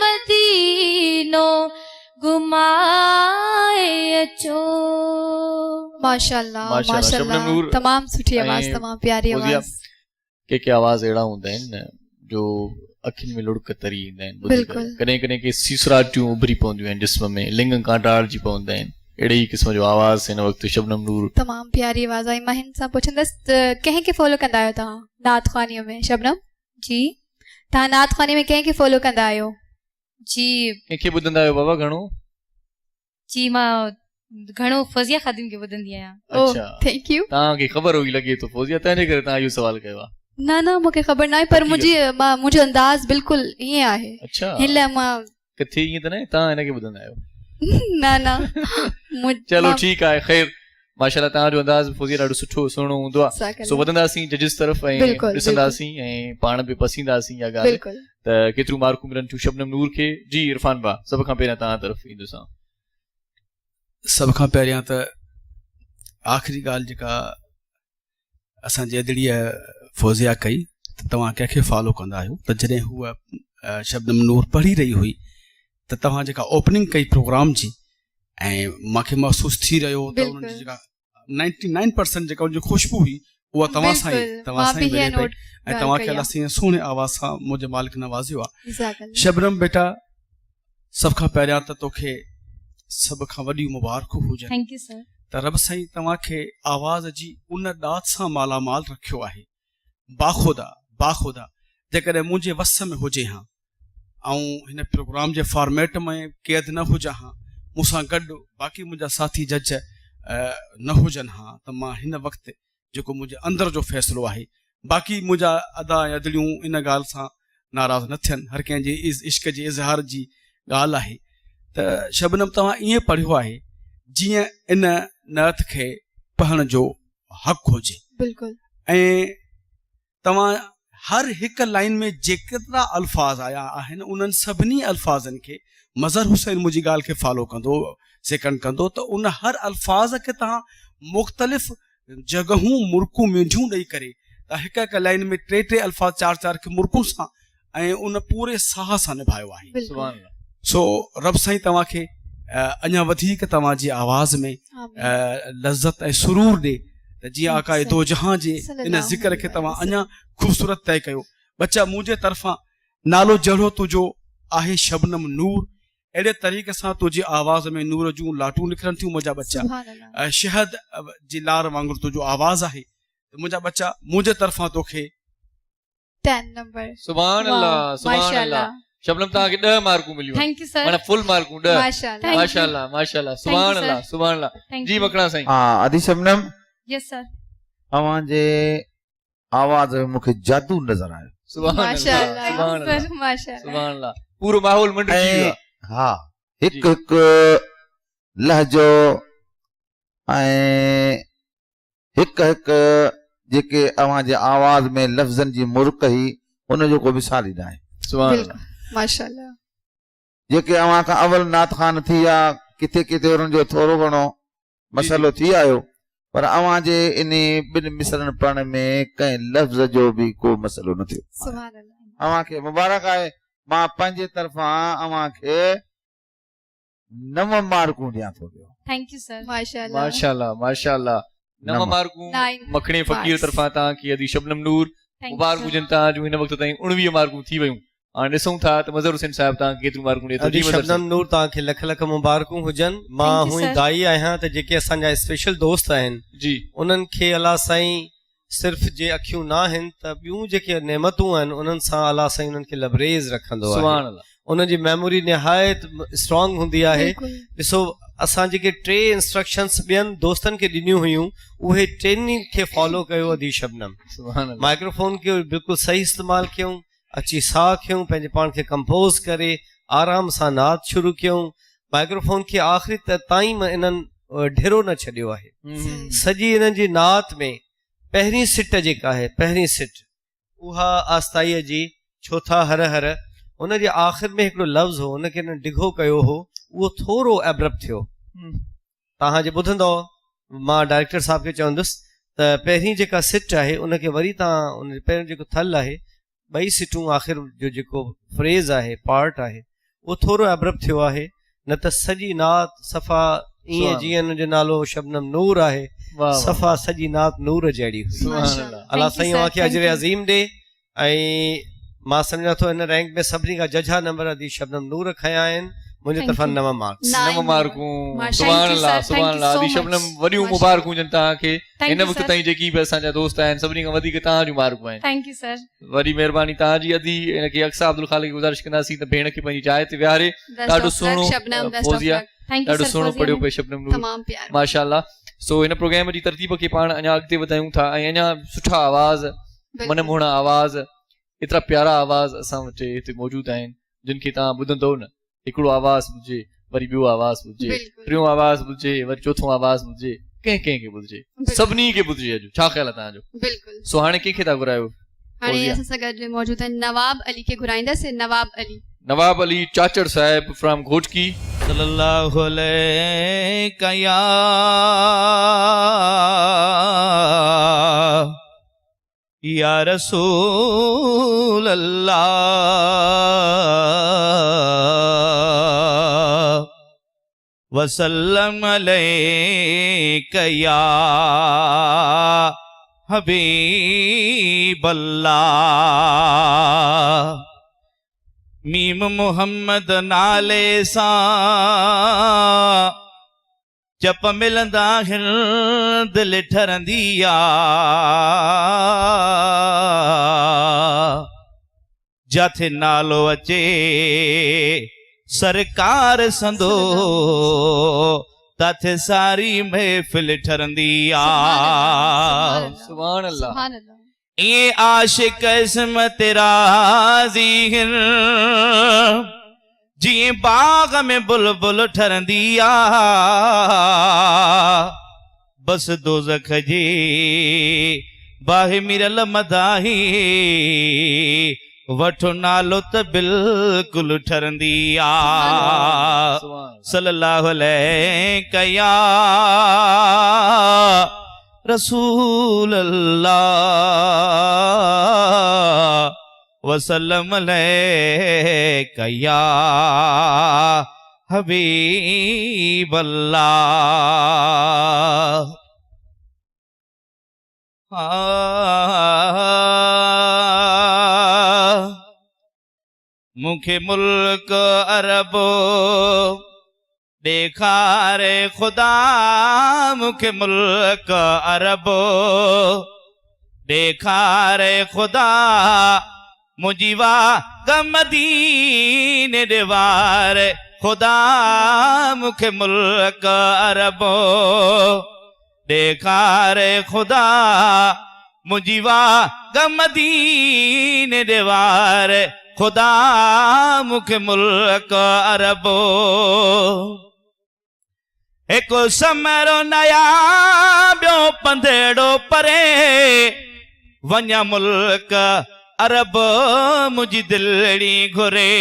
मदीनो घुमाए अचो माशाल्लाह माशाल्लाह, शबनम माशाल्लाह नूर तमाम सुठी आवाज ऐं तमाम प्यारी फौजिया, आवाज के आवाज़ अहिड़ा हूंदा आहिनि जो अखियुनि में लुड़क तरी ईंदा आहिनि बिल्कुलु। कॾहिं कॾहिं के सीसराटियूं उभरी पवंदियूं आहिनि जिस्म में लिंग कांटाड़जी पवंदा आहिनि अहिड़े ई क़िस्म जो आवाज़ हिन वक़्तु शबनम नूर तमाम प्यारी आवाज आई मां हिन सां पुछंदसि कंहिंखे फॉलो कंदा आहियो तव्हां नात ख़ानीअ में शबनम जी तव्हां नात ख़ानी में कंहिंखे फॉलो कंदा आहियो जी कंहिंखे ॿुधंदा आहियो बाबा घणो जी मां घणो फौजिया ख़ादिम खे ॿुधंदी आहियां ओह अच्छा थैंक यू तव्हांखे ख़बर हुई लॻे थो फौजिया तंहिंजे करे तव्हां इहो सवाल कयो आहे न न मूंखे ख़बर न आहे पर मुंहिंजो अंदाज़ बिल्कुलु ईअं आहे अच्छा हिन लाइ मां किथे ईअं त न तव्हां हिनखे ॿुधंदा आहियो न न चलो ठीकु आहे ख़ैर माशाल्लाह तव्हांजो अंदाज़ फौजिया ॾाढो सुठो सुहिणो हूंदो आहे सो वधंदासीं जजिस तरफ़ ऐं बिल्कुलु, ॾिसंदासीं ऐं पाण बि पसींदासीं इहा ॻाल्हि बिल्कुलु त केतिरियूं मार्कूं मिलनि थियूं शबनम नूर खे जी इरफान भाउ सभ खां पहिरियां तव्हां तरफ़ ईंदुसां सभ खां पहिरियां त आख़िरी ॻाल्हि जेका असांजी अदड़ीअ फौजिया कई त तव्हां कंहिंखे फॉलो कंदा आहियो त जॾहिं हूअ शबनम नूर पढ़ी रही हुई त तव्हां जेका ओपनिंग कई प्रोग्राम जी ऐं मूंखे महसूसु थी रहियो त उन्हनि जी जेका 99% जेका उनजी ख़ुशबू हुई उहा तव्हां सां ई मिले पई ऐं तव्हांखे अलाह सुहिणे आवाज़ सां मुंहिंजे मालिक नवाज़ियो आहे शबनम बेटा सभ खां पहिरियां त तोखे सभ खां वॾियूं मुबारकूं हुजनि थैंक यू सर त रब साईं तव्हांखे आवाज़ जी उन ॾात सां मालामाल रखियो आहे बाख़ुदा बाख़ुदा जेकॾहिं मुंहिंजे वस में हुजे हा ऐं हिन प्रोग्राम जे फॉर्मेट में क़ैद न हुजां हा मूंसां गॾु बाक़ी मुंहिंजा साथी जज न हुजनि हा त मां हिन वक़्तु जेको मुंहिंजे अंदर जो फ़ैसिलो आहे बाक़ी मुंहिंजा अदा ऐं अदलियूं इन ॻाल्हि सां नाराज़ न थियनि हर कंहिंजे इश्क जे इज़हार जी ॻाल्हि आहे त शबनम तव्हां ईअं पढ़ियो आहे जीअं इन नअत खे पढ़ण जो हक़ हुजे बिल्कुलु ऐं तव्हां हर हिकु लाइन में जेतिरा अल्फाज़ आया आहिनि उन्हनि सभिनी अल्फाज़नि खे मज़हर हुसैन मुंहिंजी ॻाल्हि खे फॉलो कंदो सेकंड कंदो त उन हर अल्फाज़ खे तव्हां मुख़्तलिफ़ जॻहूं मुर्कूं मींढियूं ॾेई करे त हिकु हिकु लाइन में टे टे अल्फाज़ चार चार खे मुर्कुनि सां ऐं उन पूरे साह सां निभायो आहे सो रब साईं तव्हांखे अञा वधीक तव्हांजी आवाज़ में लज़त ऐं सुरूर ॾे त जीअं आकाए दो जहां जे इन ज़िक्र खे तव्हां अञा ख़ूबसूरत तय कयो बच्चा मुंहिंजे तरफ़ां नालो जहिड़ो तुंहिंजो आहे शबनम नूर अहिड़े तरीक़े सां तुंहिंजी आवाज़ में नूर जूं लाटूं निकिरनि थियूं मुंहिंजा बच्चा शहद जी लार वांगुरु तुंहिंजो आवाज़ आहे त मुंहिंजा बच्चा मुंहिंजे तरफ़ां तोखे 10 नंबर सुभान अल्लाह सुभान अल्लाह शबनम तव्हांखे 10 मार्कूं मिलियूं थैंक यू सर माना फुल मार्कूं 10 माशाल्लाह माशाल्लाह माशाल्लाह सुभान अल्लाह सुभान अल्लाह जी मकड़ा साईं हा आदि शबनम यस सर तव्हांजे आवाज़ में मूंखे जादू नज़र आयो सुभान माशाल्लाह सुभान अल्लाह सर माशाल्लाह सुभान अल्लाह पूरो माहौल मंडजी वियो आहे हा हिकु हिकु लहजो ऐं हिकु हिकु जेके अव्हांजे आवाज़ में लफ़्ज़नि जी मुर्क ही उनजो को मिसाल ई न आहे सुभान अल्लाह माशाल्लाह जेके अव्हां खां अवल नात ख़ान थी विया किथे किथे उन्हनि जो थोरो घणो मसइलो थी आयो पर अव्हां जे इन ॿिनि मिसरनि पढ़ण में कंहिं लफ़्ज़ जो बि को मसइलो न थियो सुभान अल्लाह अव्हां खे मुबारक आहे मां पंहिंजे तरफ़ां अव्हां खे 9 मार्कूं ॾियां थो पियो थैंक यू सर माशाल्लाह माशाल्लाह माशाल्लाह 9 मार्कूं मखणे फ़कीर तरफ़ां तव्हांखे अदी शबनम नूर मुबारक हुजनि तव्हांजूं हिन वक़्तु ताईं 19 मार्कूं थी वयूं हाणे ॾिसूं था त मज़हर हुसैन साहिब तव्हां केतिरियूं मार्कूं ॾिए थो शबनम नूर तव्हांखे लख लख मुबारकूं हुजनि मां हुई दाई आहियां त जेके असांजा स्पेशल दोस्त आहिनि जी उन्हनि खे अलाह साईं सिर्फ़ जे अखियूं न आहिनि त ॿियूं जेके नेमतूं आहिनि उन्हनि सां अलाह साईं उन्हनि खे लबरेज़ रखंदो आहे सुभान अल्लाह उन्हनि जी मेमोरी निहायत स्ट्रॉन्ग हूंदी आहे ॾिसो असां जेके 3 इंस्ट्रक्शंस ॿियनि दोस्तनि खे ॾिनियूं हुयूं उहे टिनी खे फॉलो कयो अदी शबनम। माइक्रोफोन खे बिल्कुलु सही इस्तेमालु कयूं, अची साह खयूं, पंहिंजे पाण खे कंपोज़ करे आराम सां नात शुरू कयूं। माइक्रोफोन खे आख़िरी ताईं इन्हनि ढिरो न छॾियो आहे। सॼी इन्हनि जी नात में पहिरीं सिट जेका आहे, पहिरीं सिट उहा आस्ताईअ जी छोथा हर हर, उन जे आख़िर में हिकिड़ो लफ़्ज़ हो उनखे न डिघो कयो हो, उहो थोरो एब्रप्ट थियो। तव्हां जे ॿुधंदव, मां डायरेक्टर साहब खे चवंदुसि त पहिरीं जेका सिट आहे उनखे वरी तव्हां उन पहिरियों जेको थल आहे, 2 सिटूं आख़िर जो जेको फ्रेज़ आहे, पार्ट आहे, उहो थोरो एब्रप्ट थियो आहे। न त सॼी नात सफ़ा ईअं जीअं हुन जो नालो शबनम नूर आहे, सफ़ा सॼी नात नूर जहिड़ी हुई। अल्लाह साईं वाके अजर अज़ीम ॾे। ऐं मां सम्झां थो इन रैंक में सभिनी खां जझा नंबर अदी शबनम नूर खया आहिनि, मुंहिंजे तरफ़ां 9 मार्क्स। 9 मार्कूं। सुभान अल्लाह, सुभान अल्लाह। अदी शबनम वॾियूं मुबारकूं हुजनि तव्हांखे। इन वक़्त ताईं जेकी बि असांजा दोस्त आहिनि सभिनी खां वधीक तव्हां जूं मार्कूं आहिनि। Thank U sir. वॾी महिरबानी तव्हांजी। अदी इनखे अक्सा अब्दुल खालिक खे गुज़ारिश कंदासीं त भेण खे पंहिंजी जाइ ते विहारे। ॾाढो सुहिणो फौजिया, ॾाढो सुहिणो पढ़ियो पे शबनम नूर, माशाअल्लाह। सो हिन प्रोग्राम जी तरतीब खे पाण अञा अॻिते वधायूं था ऐं अञा सुठा आवाज़, मनमोहणा आवाज़, एतिरा प्यारा आवाज़ असां वटि हिते मौजूदु आहिनि जिन खे तव्हां ॿुधंदो न। हिकिड़ो आवाज़ ॿुधिजे, वरी ॿियो आवाज़ ॿुधिजे, टियों आवाज़ ॿुधिजे, वरी चोथों आवाज़ ॿुधिजे, कंहिंखे ॿुधिजे, सभिनी खे ॿुधिजे। अॼु छा ख़्याल आहे तव्हांजो? बिल्कुलु। सो हाणे कंहिंखे था घुरायो? हाणे असां सां गॾु मौजूदु आहिनि नवाब अली खे घुराईंदासीं। नवाब अली। नवाब अली चाचड़ साहिब फ्रॉम घोटकी। सल्लल्लाहु अलैहि या या रसूल अल्लाह वसल्लम अलैका या हबीब अल्लाह। मीम मोहम्मद नाले सां जप मिलंदा आहिनि दिलि ठरंदी आहे। जाथे नालो अचे सरकार संदो ताथे सारी महफिल ठरंदी आहे। सुभान अल्लाह। ये आशिक इसमत राज़ी हिन जी बाग में बुलबुल ठरंदी आ। बस दोज़ख जे बाहि मिरल मदाही वठो नालो त बिल्कुलु ठरंदी आ। सल्लल्लाहु अलैहि या रसूल अल्लाह वसल्लम अलैका या हबीब अल्लाह। मुखे मुल्क अरब देखारे खुदा, मुखे मुल्क अरब देखारे खुदा, मुझी वाह मदीने दीवार खुदा, मुखे मुल्क अरब देखारे खुदा, मुझी वाह मदीने दीवार खुदा, मुखे मुल्क अरब। एको समरो नया ॿियो पंधेड़ो परे, वञा मुल्क अरब मुंहिंजी दिलड़ी घुरे।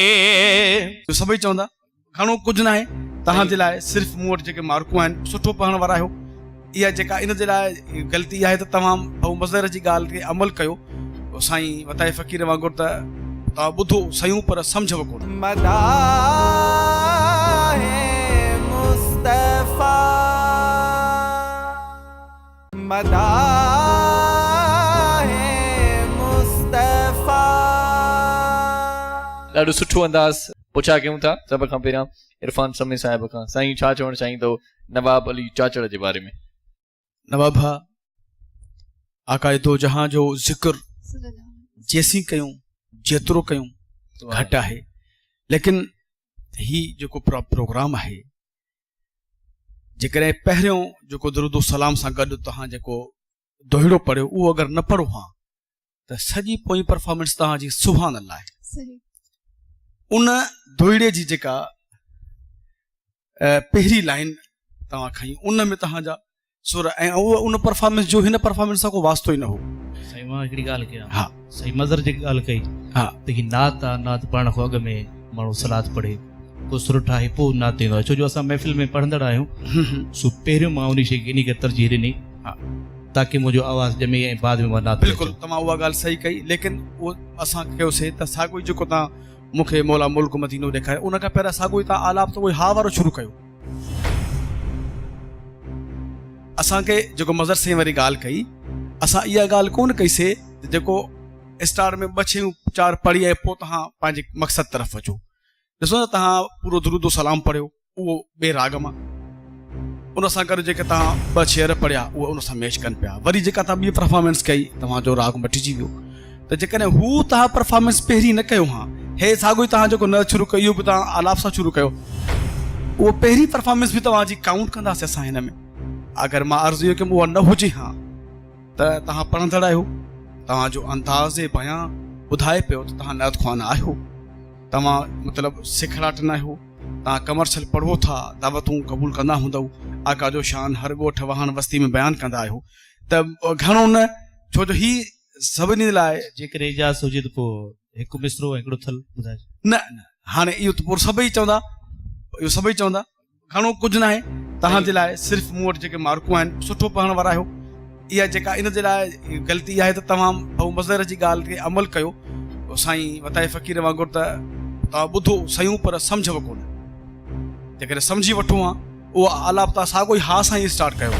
सभई चवंदा घणो कुझु न आहे तव्हां जे लाइ, सिर्फ़ु मूं वटि जेके मार्कूं आहिनि सुठो पढ़ण वारा आहियो। इहा जेका इन जे लाइ ग़लती आहे त तव्हां भाऊ मज़र जी ॻाल्हि खे अमल कयो। साईं वताए फ़क़ीर वांगुरु त तव्हां ॿुधो सयूं पर सम्झो कोन। ॾाढो सुठो अंदाज़ पुछा कयूं था। सभ खां पहिरियां इरफान समी साहिब खां, साईं छा चवणु चाहींदो नवाब अली चाचड़ जे बारे में? नवाब भाउ, आका दो जहां जो ज़िक्र जेसीं कयूं जेतिरो कयूं घटि आहे, लेकिन ही जेको प्रोग्राम आहे जेकॾहिं पहिरियों जेको दुरूद सलाम सां गॾु तव्हां जेको दोहिड़ो पढ़ियो उहो अगरि न पढ़ो हा त सॼी पोइ परफॉर्मेंस तव्हांजी सुभान अल्लाह आहे। उन दोहिड़े जी जेका पहिरीं लाइन तव्हां खई उन में तव्हांजा सुर ऐं उहो उन परफॉर्मेंस जो हिन परफॉर्मेंस सां को वास्तो ई न हो। साईं मां हिकिड़ी ॻाल्हि कयां, हा साईं मज़र जी ॻाल्हि कई, हा त ही नात आहे, नात पढ़ण खां अॻु में माण्हू सलाद पढ़े, को सुर ठाहे पोइ नात ईंदो आहे, छो जो असां महफ़िल में पढ़ंदड़ आहियूं। सो पहिरियों मां उन शइ इन खे तरजीह ॾिनी ताकी मुंहिंजो आवाज़ ॼमे ऐं बाद में मां नात। बिल्कुलु तव्हां उहा ॻाल्हि सही कई, लेकिन उहो असां कयोसीं त साॻियो ई जेको तव्हां मूंखे मौला मुल्क मदीनो ॾेखारियो उन खां पहिरियों साॻियो ई तव्हां आलाप त उहो हा वारो शुरू कयो। असांखे जेको मज़र साईं वरी ॻाल्हि कई, असां इहा ॻाल्हि कोन कईसीं जेको स्टार में 2 शयूं 4 पढ़ी ऐं पोइ तव्हां पंहिंजे मक़सद तरफ़ अचो। ॾिसो न तव्हां पूरो दुरूद सलाम पढ़ियो उहो ॿिए राग मां, उन सां गॾु जेके तव्हां 2 शेर पढ़िया उहे उन सां मैच कनि पिया, वरी जेका तव्हां ॿी परफॉर्मेंस कई तव्हांजो राग मटिजी वियो। त जेकॾहिं हू तव्हां परफॉर्मेंस पहिरीं न कयो हा, हे साॻियो ई तव्हां जेको न शुरू कयो इहो बि तव्हां आलाप सां शुरू कयो, उहो पहिरीं परफॉर्मेंस बि तव्हांजी काउंट कंदासीं असां हिन में। अगरि मां अर्ज़ु इहो कयुमि उहा न हुजे हा त तव्हां पढ़ंदड़ आहियो, तव्हांजो अंदाज़ बयां ॿुधाए पियो त तव्हां नअत ख़्वान आहियो, तव्हां मतिलबु सिखलाट न आहियो, तव्हां कमर्शियल पढ़ो था, दावतूं क़बूल कंदा हूंदव, आका जो शान हर ॻोठ वाहन वस्ती में बयानु कंदा आहियो, त घणो न, छो जो ही सभिनी लाइ जेकॾहिं इजाज़त हुजे त पोइ हिकु मिसरो हिकिड़ो थल ॿुधाए। न न हाणे इहो त पोइ सभई चवंदा, इहो सभई चवंदा, घणो कुझु न आहे तव्हांजे लाइ, सिर्फ़ु मूं वटि जेके मार्कूं आहिनि सुठो पढ़ण वारा आहियो। इहा जेका इन जे लाइ ग़लती आहे त तव्हां भाऊ मज़र जी ॻाल्हि खे अमल कयो, साईं वताए फ़क़ीर वांगुरु त तव्हां ॿुधो सयूं पर सम्झो कोन, जेकॾहिं सम्झी वठो हा उहो आलाप तव्हां साॻियो ई हा सां ई स्टार्ट कयो।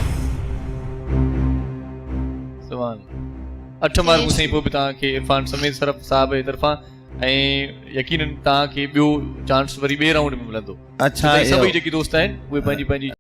8 मार्कूं साईं पोइ बि तव्हांखे इरफान समीर सरफ साहिब जे तरफ़ां ऐं यकीनन तव्हांखे ॿियो चांस वरी ॿिए राउंड में मिलंदो। अच्छा सभई जेके दोस्त आहिनि उहे पंहिंजी